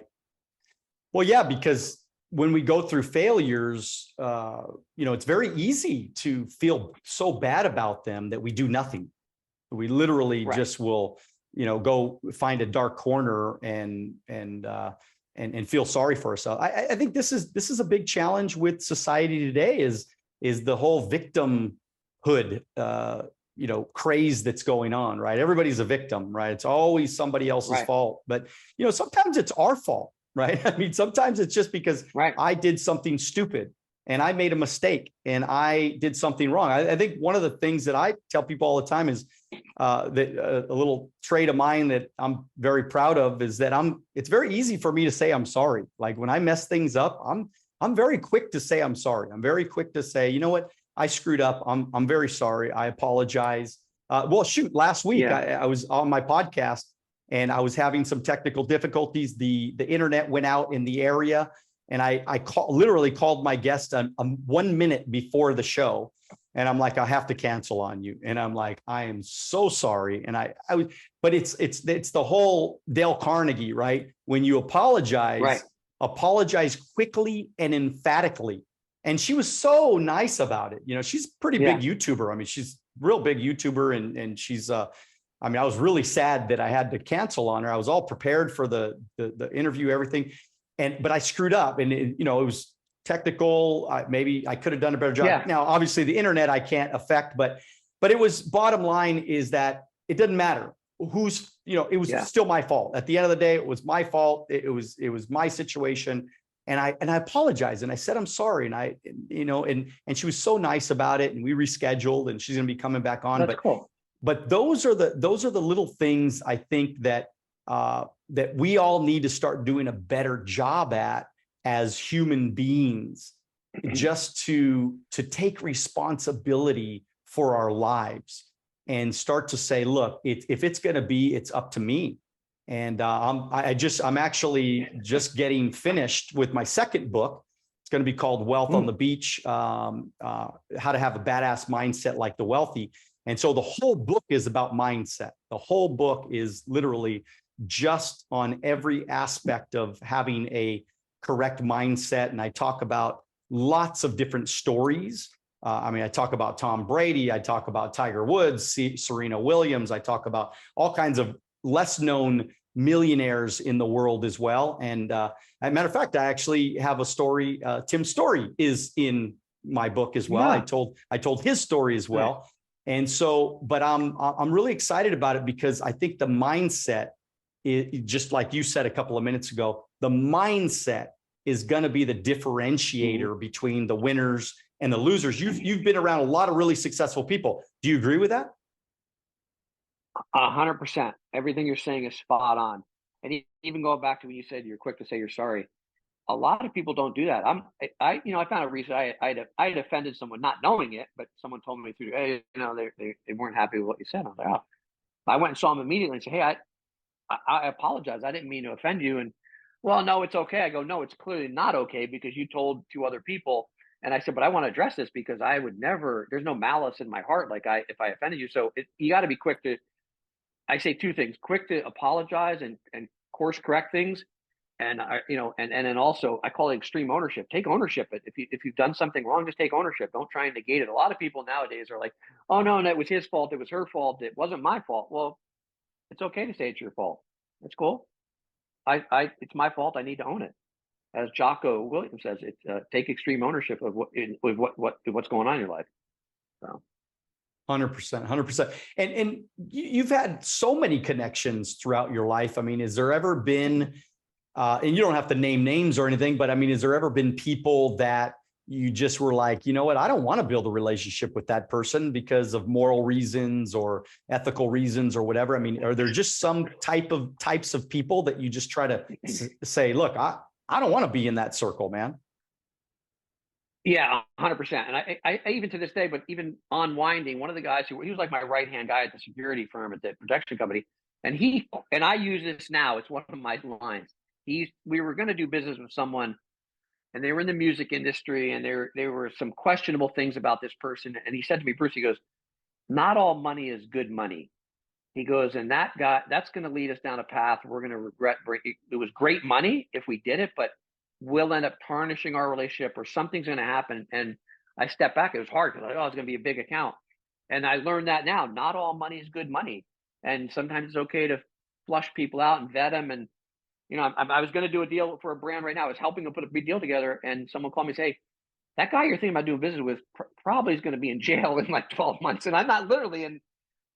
Well, yeah, because when we go through failures, it's very easy to feel so bad about them that we do nothing. We literally just will go find a dark corner and feel sorry for ourselves. I think this is a big challenge with society today is the whole victimhood, craze that's going on, right? Everybody's a victim, right? It's always somebody else's fault, but sometimes it's our fault, right? I mean, sometimes it's just because I did something stupid and I made a mistake and I did something wrong. I think one of the things that I tell people all the time is that a little trait of mine that I'm very proud of is that it's very easy for me to say I'm sorry. Like when I mess things up, I'm very quick to say I'm sorry. I'm very quick to say, you know what, I screwed up. I'm very sorry. I apologize. Well, shoot, last week I was on my podcast and I was having some technical difficulties. The internet went out in the area. And I literally called my guest 1 minute before the show. And I'm like, I have to cancel on you. And I'm like, I am so sorry. And but it's the whole Dale Carnegie, right? When you apologize, apologize quickly and emphatically. And she was so nice about it. She's a pretty big YouTuber. I mean, she's a real big YouTuber and she's, I was really sad that I had to cancel on her. I was all prepared for the interview, everything. But I screwed up and it was technical. Maybe I could have done a better job. Yeah. Now, obviously the internet I can't affect, but it was, bottom line is that it doesn't matter who's, it was still my fault. At the end of the day, it was my fault. It was my situation. And I apologized and I said, I'm sorry. And and she was so nice about it and we rescheduled and she's going to be coming back on. That's cool. But those are the little things I think that we all need to start doing a better job at as human beings, just to take responsibility for our lives and start to say, look, if it's going to be, it's up to me. And I'm actually just getting finished with my second book. It's going to be called Wealth on the Beach, how to have a badass mindset like the wealthy. And so the whole book is about mindset. The whole book is literally just on every aspect of having a correct mindset. And I talk about lots of different stories. I talk about Tom Brady. I talk about Tiger Woods, Serena Williams. I talk about all kinds of less known millionaires in the world as well. And as a matter of fact, I actually have a story. Tim's story is in my book as well. Yeah. I told his story as well. Yeah. And so, but I'm really excited about it because I think the mindset, just like you said a couple of minutes ago, the mindset is going to be the differentiator between the winners and the losers. You've been around a lot of really successful people. Do you agree with that? 100%. Everything you're saying is spot on. And even going back to when you said you're quick to say you're sorry, a lot of people don't do that. I found a reason I had offended someone, not knowing it, but someone told me through, hey, they weren't happy with what you said. I was like, oh. I went and saw them immediately and said, hey, I apologize. I didn't mean to offend you. And well, no, it's okay. I go, no, it's clearly not okay because you told 2 other people. And I said, but I want to address this because I would never, there's no malice in my heart. If I offended you. So you got to be quick to, I say 2 things, quick to apologize and course correct things. And and then also I call it extreme ownership. Take ownership. If you've done something wrong, just take ownership. Don't try and negate it. A lot of people nowadays are like, oh no, it was his fault. It was her fault. It wasn't my fault. Well, it's okay to say it's your fault. That's cool. It's my fault. I need to own it. As Jocko Williams says, take extreme ownership of what's going on in your life. So. 100%. And you've had so many connections throughout your life. I mean, has there ever been, and you don't have to name names or anything, but I mean, has there ever been people that you just were like, you know what, I don't want to build a relationship with that person because of moral reasons or ethical reasons or whatever? I mean, are there just some types of people that you just try to say, look, I don't want to be in that circle, man? Yeah, 100%. And I even to this day, but even unwinding, one of the guys he was like my right-hand guy at the security firm at the protection company. And I use this now. It's one of my lines. We were going to do business with someone and they were in the music industry and there were some questionable things about this person. And he said to me, Bruce, he goes, not all money is good money. He goes, and that guy, that's going to lead us down a path we're going to regret. It was great money if we did it, but we'll end up tarnishing our relationship or something's going to happen. And I stepped back. It was hard because it's going to be a big account. And I learned that now, not all money is good money. And sometimes it's okay to flush people out and vet them. And, I was going to do a deal for a brand right now. I was helping them put a big deal together. And someone called me and say, hey, that guy you're thinking about doing business with probably is going to be in jail in like 12 months. And I'm not literally, and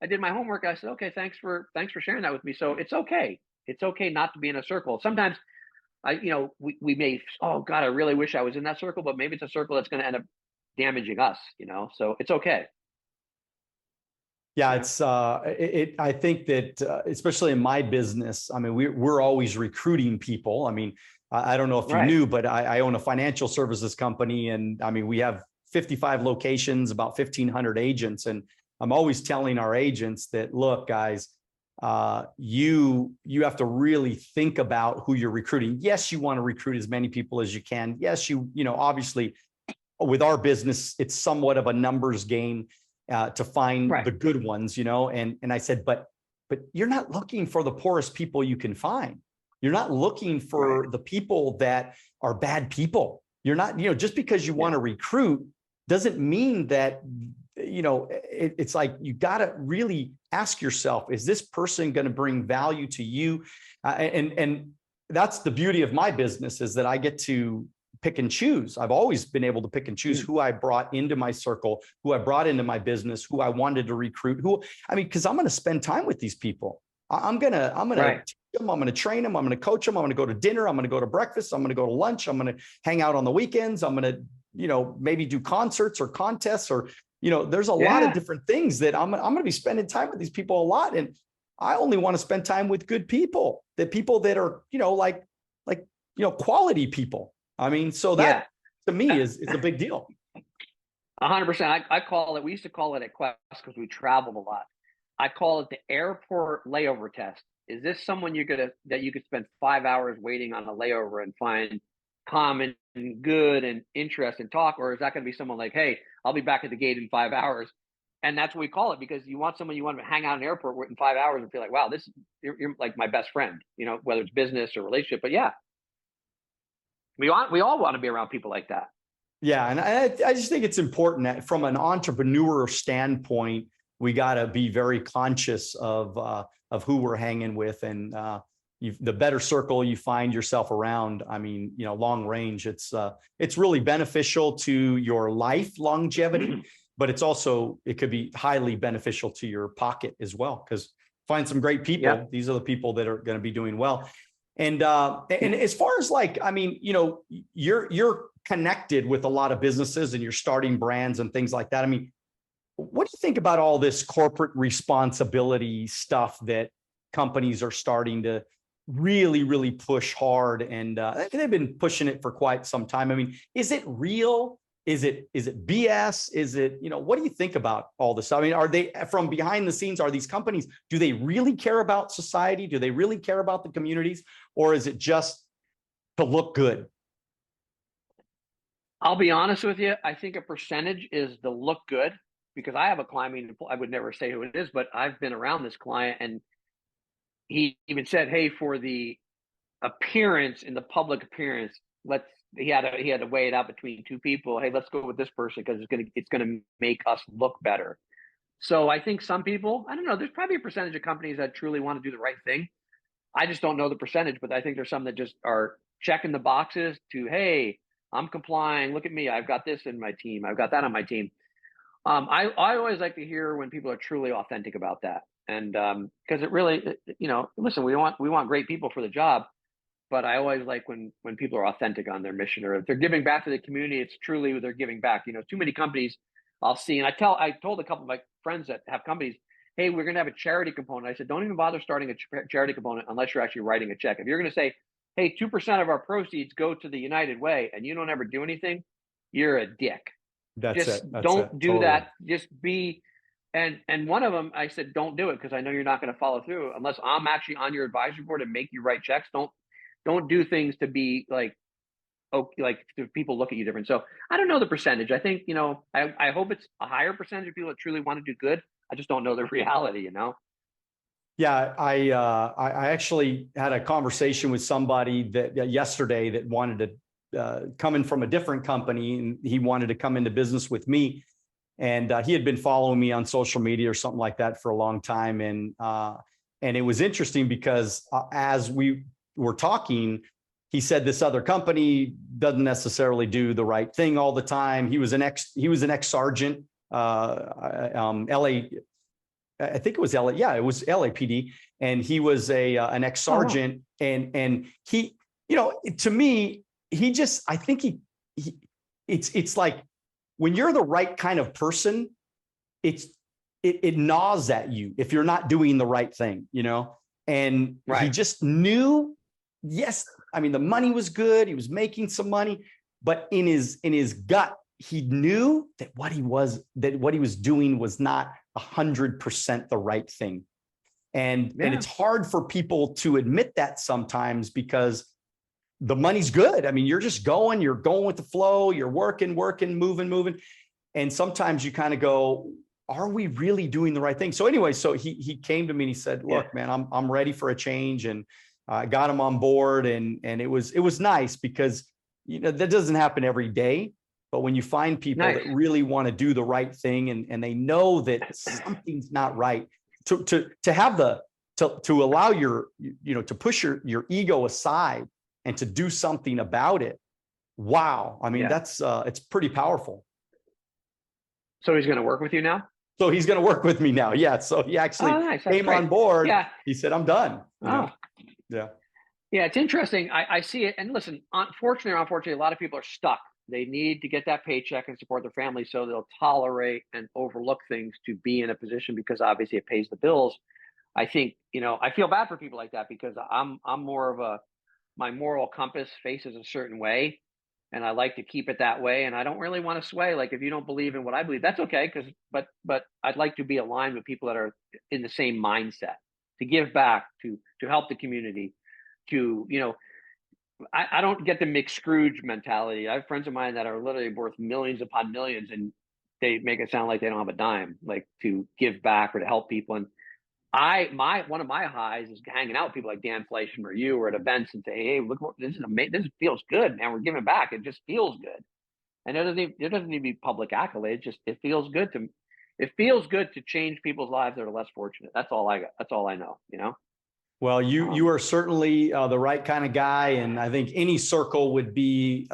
I did my homework. I said, okay, thanks for sharing that with me. So it's okay. It's okay not to be in a circle. Sometimes we may, oh God, I really wish I was in that circle, but maybe it's a circle that's going to end up damaging us, so it's okay. Yeah, it's I think that especially in my business, I mean, we're always recruiting people. I mean, I don't know if you knew, but I own a financial services company, and I mean, we have 55 locations, about 1,500 agents, and I'm always telling our agents that, look, guys, you have to really think about who you're recruiting. Yes, you want to recruit as many people as you can. Yes, obviously with our business, it's somewhat of a numbers game. To find the good ones, and I said, but you're not looking for the poorest people you can find. You're not looking for the people that are bad people. You're not, just because you want to recruit doesn't mean that, it's like, you got to really ask yourself, is this person going to bring value to you? And that's the beauty of my business, is that I get to pick and choose. I've always been able to pick and choose who I brought into my circle, who I brought into my business, who I wanted to recruit, because I'm going to spend time with these people. I'm going to teach them, I'm going to train them, I'm going to coach them, I'm going to go to dinner, I'm going to go to breakfast, I'm going to go to lunch, I'm going to hang out on the weekends, I'm going to, maybe do concerts or contests, or, there's a lot of different things that I'm going to be spending time with these people a lot. And I only want to spend time with good people, people that are, quality people. I mean, so that to me is a big deal. 100%. I call it, we used to call it at Quest because we traveled a lot. I call it the airport layover test. Is this someone that you could spend 5 hours waiting on a layover and find common and good and interest and talk? Or is that going to be someone like, hey, I'll be back at the gate in 5 hours? And that's what we call it, because you want someone you want to hang out in an airport in 5 hours and feel like, wow, you're like my best friend, whether it's business or relationship. But yeah, we all want to be around people like that. Yeah. And I just think it's important that from an entrepreneur standpoint, we got to be very conscious of who we're hanging with. And the better circle you find yourself around, I mean, long range, it's really beneficial to your life longevity, but it could be highly beneficial to your pocket as well, because find some great people. Yep. These are the people that are going to be doing well. And as far as you're connected with a lot of businesses and you're starting brands and things like that. I mean, what do you think about all this corporate responsibility stuff that companies are starting to really, really push hard? And they've been pushing it for quite some time. I mean, is it real? Is it BS? Is it, what do you think about all this? I mean, are they, from behind the scenes, are these companies, do they really care about society? Do they really care about the communities? Or is it just to look good? I'll be honest with you. I think a percentage is the look good, because I have a client, I mean, I would never say who it is, but I've been around this client, and he even said, hey, for the appearance, in the public appearance, he had to weigh it out between two people. Hey, let's go with this person because it's gonna make us look better. So I think some people, I don't know, there's probably a percentage of companies that truly want to do the right thing. I just don't know the percentage, but I think there's some that just are checking the boxes to, hey, I'm complying. Look at me. I've got this in my team. I've got that on my team. I always like to hear when people are truly authentic about that. And because it really, listen, we want great people for the job, but I always like when people are authentic on their mission, or if they're giving back to the community, it's truly they're giving back. Too many companies I'll see, and I told a couple of my friends that have companies, hey, we're going to have a charity component. I said, don't even bother starting a charity component unless you're actually writing a check. If you're going to say, hey, 2% of our proceeds go to the United Way, and you don't ever do anything, you're a dick. Don't do that. Just be. And one of them, I said, don't do it, because I know you're not going to follow through unless I'm actually on your advisory board and make you write checks. Don't do things to be like, people look at you different. So I don't know the percentage. I think, I hope it's a higher percentage of people that truly want to do good. I just don't know the reality, Yeah, I actually had a conversation with somebody that yesterday that wanted to come in from a different company, and he wanted to come into business with me. And he had been following me on social media or something like that for a long time. And it was interesting because as we were talking, he said this other company doesn't necessarily do the right thing all the time. He was an ex-sergeant, LA. I think it was LA. Yeah, it was LAPD. And he was an ex-sergeant. Oh, wow. And he, you know, to me, he just, I think it's like when you're the right kind of person, it gnaws at you if you're not doing the right thing, you know? And right. He just knew, yes, I mean, the money was good. He was making some money, but in his gut, he knew that what he was doing was not 100% the right thing. And it's hard for people to admit that sometimes because the money's good. I mean, you're going with the flow, you're working, moving. And sometimes you kind of go, are we really doing the right thing? So anyway, so he came to me and he said, look, man, I'm ready for a change. And I got him on board, and it was nice because, you know, that doesn't happen every day. But when you find people that really want to do the right thing and they know that something's not right, to allow your, you know, to push your ego aside and to do something about it. Wow. I mean, that's it's pretty powerful. So he's going to work with you now? So he's going to work with me now. Yeah. So he actually came on board. Yeah. He said, I'm done. You know? Yeah. Yeah. It's interesting. I see it. And listen, unfortunately or unfortunately, a lot of people are stuck. They need to get that paycheck and support their family. So they'll tolerate and overlook things to be in a position because obviously it pays the bills. I think, you know, I feel bad for people like that because I'm more of my moral compass faces a certain way. And I like to keep it that way. And I don't really want to sway. Like, if you don't believe in what I believe, that's okay. But I'd like to be aligned with people that are in the same mindset, to give back, to help the community, to, you know, I don't get the McScrooge mentality. I have friends of mine that are literally worth millions upon millions, and they make it sound like they don't have a dime, like, to give back or to help people. And one of my highs is hanging out with people like Dan Fleischman or you, or at events, and say, hey, look, this is amazing. This feels good, man. We're giving back. It just feels good. And it doesn't need to be public accolades. Just, it feels good to change people's lives that are less fortunate. That's all I got. That's all I know, you know? Well, you are certainly the right kind of guy. And I think any circle would be,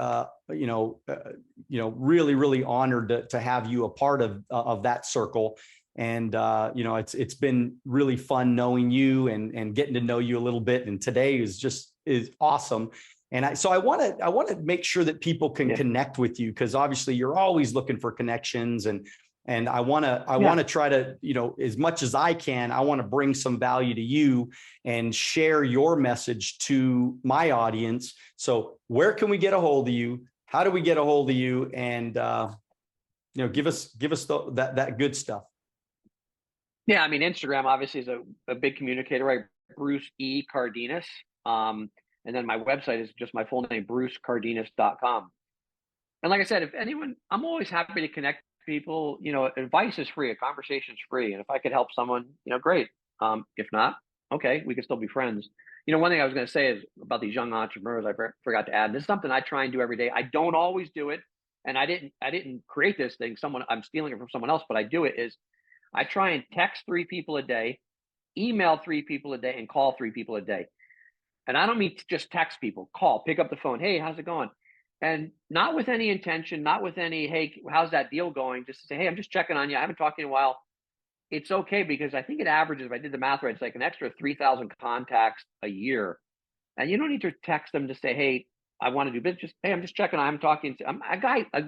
really, really honored to have you a part of that circle. And, you know, it's been really fun knowing you and getting to know you a little bit. And today is awesome. And I want to make sure that people can connect with you, because obviously you're always looking for connections, and I want to try to, you know, as much as I can, I want to bring some value to you and share your message to my audience. So where can we get a hold of you? How do we get a hold of you? And, you know, give us that good stuff. Yeah. I mean, Instagram obviously is a big communicator, right? Bruce E. Cardenas. And then my website is just my full name, brucecardenas.com. And like I said, if anyone, I'm always happy to connect people. You know, advice is free, a conversation is free. And if I could help someone, you know, great. If not, okay, we can still be friends. You know, one thing I was going to say is about these young entrepreneurs, I forgot to add, this is something I try and do every day. I don't always do it. And I didn't create this thing. I'm stealing it from someone else, but I do it is I try and text 3 people a day, email 3 people a day, and call 3 people a day. And I don't mean to just text people, call, pick up the phone. Hey, how's it going? And not with any intention, not with any, hey, how's that deal going? Just to say, hey, I'm just checking on you. I haven't talked to you in a while. It's okay, because I think it averages, if I did the math right, it's like an extra 3,000 contacts a year. And you don't need to text them to say, hey, I want to do business. Just, hey, I'm just checking. I'm talking to a guy. I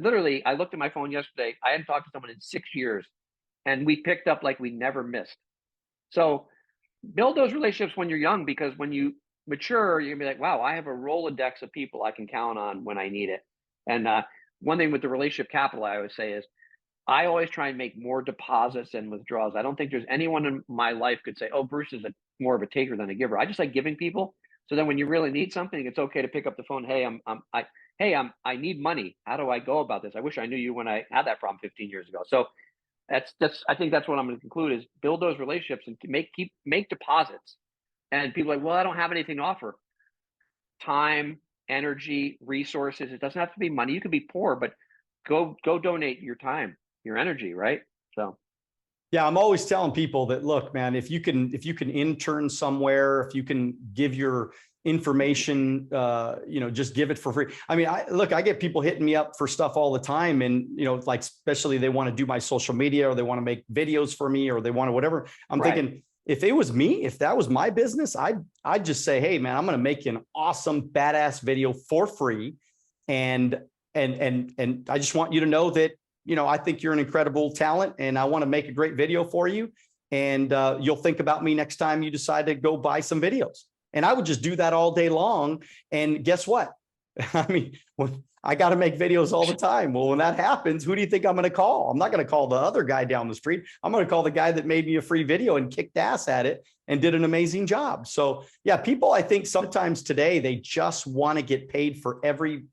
looked at my phone yesterday. I hadn't talked to someone in 6 years, and we picked up like we never missed. So build those relationships when you're young, because when you mature, you're gonna be like, wow, I have a Rolodex of people I can count on when I need it. And one thing with the relationship capital I always say is, I always try and make more deposits and withdrawals. I don't think there's anyone in my life could say, oh, Bruce is more of a taker than a giver. I just like giving people. So then when you really need something, it's okay to pick up the phone. Hey, I need money. How do I go about this? I wish I knew you when I had that problem 15 years ago. So I think that's what I'm going to conclude, is build those relationships and make deposits. And people are like, well, I don't have anything to offer. Time, energy, resources. It doesn't have to be money. You can be poor, but go donate your time. your energy, right? So yeah, I'm always telling people that, look, man, if you can intern somewhere, if you can give your information, just give it for free. I mean, I get people hitting me up for stuff all the time, and like, especially they want to do my social media, or they want to make videos for me, or they want to whatever. I'm thinking, if it was me, if that was my business, I'd just say, hey, man, I'm going to make you an awesome, badass video for free, and I just want you to know that, I think you're an incredible talent, and I want to make a great video for you. And you'll think about me next time you decide to go buy some videos. And I would just do that all day long. And guess what? I mean, I got to make videos all the time. Well, when that happens, who do you think I'm going to call? I'm not going to call the other guy down the street. I'm going to call the guy that made me a free video and kicked ass at it and did an amazing job. So yeah, people, I think sometimes today, they just want to get paid for every,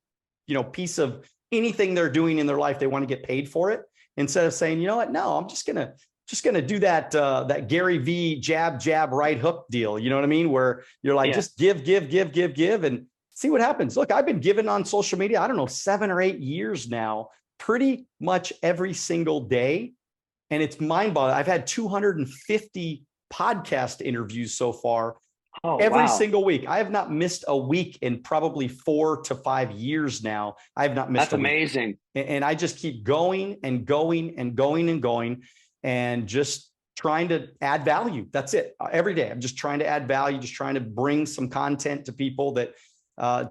piece of anything they're doing in their life. They want to get paid for it, instead of saying, you know what? No, I'm just gonna do that Gary V jab, right hook deal. You know what I mean? Where you're like, just give, and see what happens. Look, I've been giving on social media, I don't know, 7 or 8 years now, pretty much every single day. And it's mind-boggling. I've had 250 podcast interviews so far. Every single week. I have not missed a week in probably 4 to 5 years now. I have not missed a week. That's amazing. And I just keep going and going and going and going, and just trying to add value. That's it. Every day, I'm just trying to add value, just trying to bring some content to people that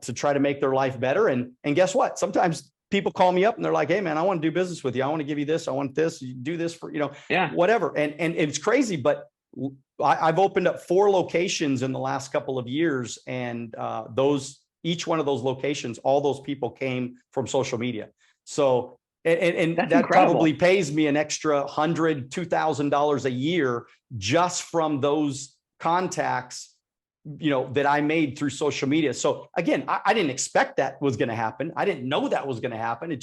to try to make their life better. And guess what? Sometimes people call me up and they're like, hey, man, I want to do business with you. I want to give you this. I want this. You do this for, whatever. And it's crazy, but I've opened up 4 locations in the last couple of years, and each one of those locations, all those people came from social media. So, and that incredible. Probably pays me an extra $100,000, $2,000 a year just from those contacts, that I made through social media. So again, I didn't expect that was going to happen. I didn't know that was going to happen. You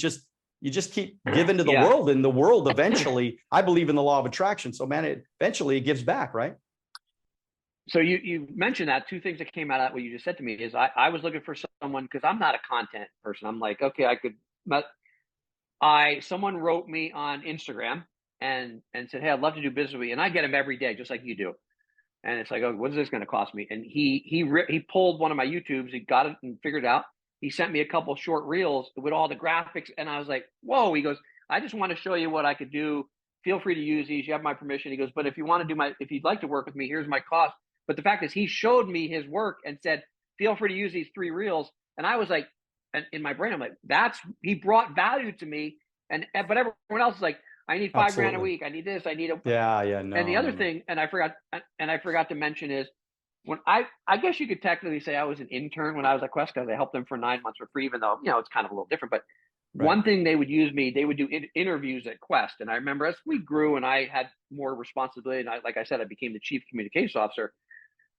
just keep giving to the world, and the world eventually, I believe in the law of attraction. So man, eventually it gives back, right? So you mentioned that 2 things that came out of what you just said to me is I was looking for someone, because I'm not a content person. I'm like, okay, I could, but someone wrote me on Instagram and said, hey, I'd love to do business with you. And I get them every day, just like you do. And it's like, oh, what is this going to cost me? And he pulled one of my YouTubes. He got it and figured it out. He sent me a couple short reels with all the graphics. And I was like, whoa, he goes, I just want to show you what I could do. Feel free to use these. You have my permission. He goes, but if you want to if you'd like to work with me, here's my cost. But the fact is, he showed me his work and said, feel free to use these 3 reels. And I was like, and in my brain, I'm like, he brought value to me. But everyone else is like, I need $5,000 a week. I need this. I need a. Yeah. No. And the other thing, and I forgot to mention is, when I guess you could technically say I was an intern when I was at Quest, because I helped them for 9 months for free, even though, it's kind of a little different. But one thing they would use me, they would do interviews at Quest. And I remember as we grew and I had more responsibility, and like I said, I became the chief communications officer.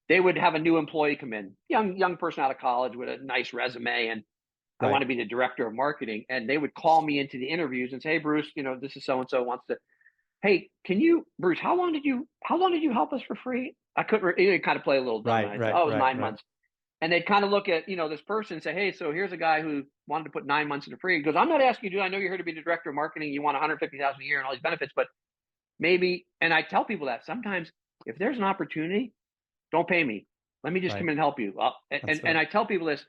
They would have a new employee come in, young person out of college with a nice resume, and I want to be the director of marketing. And they would call me into the interviews and say, hey, Bruce, this is so-and-so wants to, hey, Bruce, how long did you help us for free? I couldn't kind of play a little dumb. It was 9 months. And they'd kind of look at, this person and say, hey, so here's a guy who wanted to put 9 months into free. He goes, I'm not asking you to, I know you're here to be the director of marketing. You want $150,000 a year and all these benefits, but maybe, and I tell people that sometimes if there's an opportunity, don't pay me. Let me just come in and help you. And I tell people this,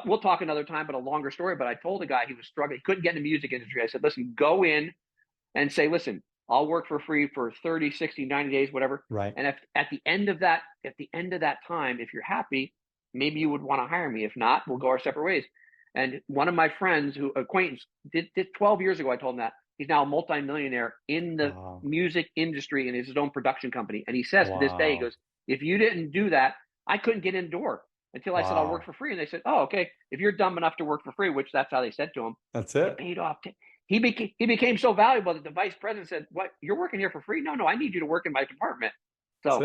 we'll talk another time, but a longer story. But I told a guy he was struggling. He couldn't get in the music industry. I said, listen, go in and say, listen, I'll work for free for 30, 60, 90 days, whatever. Right. And if at the end of that time, if you're happy, maybe you would want to hire me. If not, we'll go our separate ways. And one of my friends acquaintance did 12 years ago, I told him that. He's now a multimillionaire in the music industry and his own production company. And he says to this day, he goes, if you didn't do that, I couldn't get in the door until I said, I'll work for free. And they said, oh, okay. If you're dumb enough to work for free, which that's how they said to him. That's it. It paid off. He became so valuable that the vice president said, what, you're working here for free? No, I need you to work in my department. So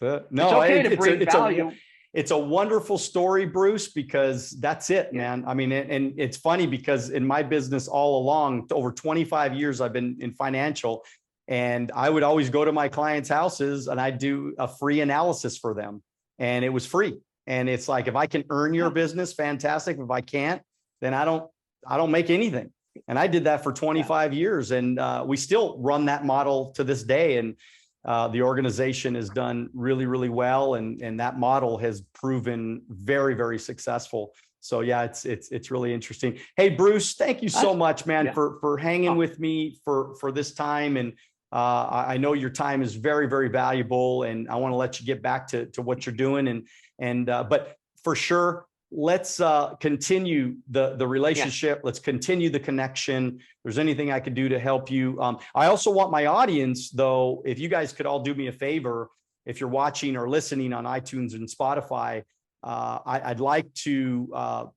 that's it. No, it's okay to bring value. It's a wonderful story, Bruce, because that's it, man. I mean, and it's funny because in my business all along, over 25 years, I've been in financial, and I would always go to my clients' houses and I'd do a free analysis for them, and it was free. And it's like, if I can earn your business, fantastic. If I can't, then I don't make anything. And I did that for 25 years. And we still run that model to this day. And the organization has done really, really well. And that model has proven very, very successful. So yeah, it's really interesting. Hey, Bruce, thank you so much, man, for hanging with me for this time. And I know your time is very, very valuable, and I want to let you get back to what you're doing. But for sure, let's continue the relationship. Let's continue the connection. If there's anything I could do to help you. I also want my audience, though, if you guys could all do me a favor, if you're watching or listening on iTunes and Spotify, I'd like to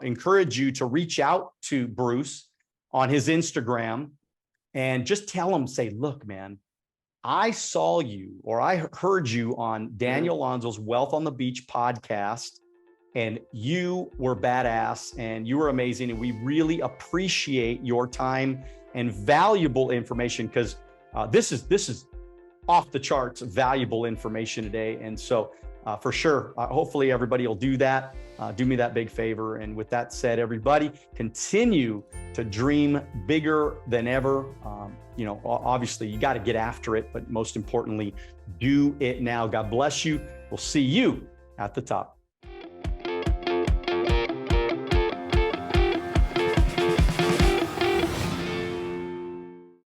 encourage you to reach out to Bruce on his Instagram and just tell him, say, look, man, I saw you, or I heard you on Daniel Alonzo's Wealth on the Beach podcast, and you were badass and you were amazing. And we really appreciate your time and valuable information, because this is off the charts valuable information today. And so for sure, hopefully everybody will do that. Do me that big favor. And with that said, everybody, continue to dream bigger than ever. Obviously you got to get after it, but most importantly, do it now. God bless you. We'll see you at the top.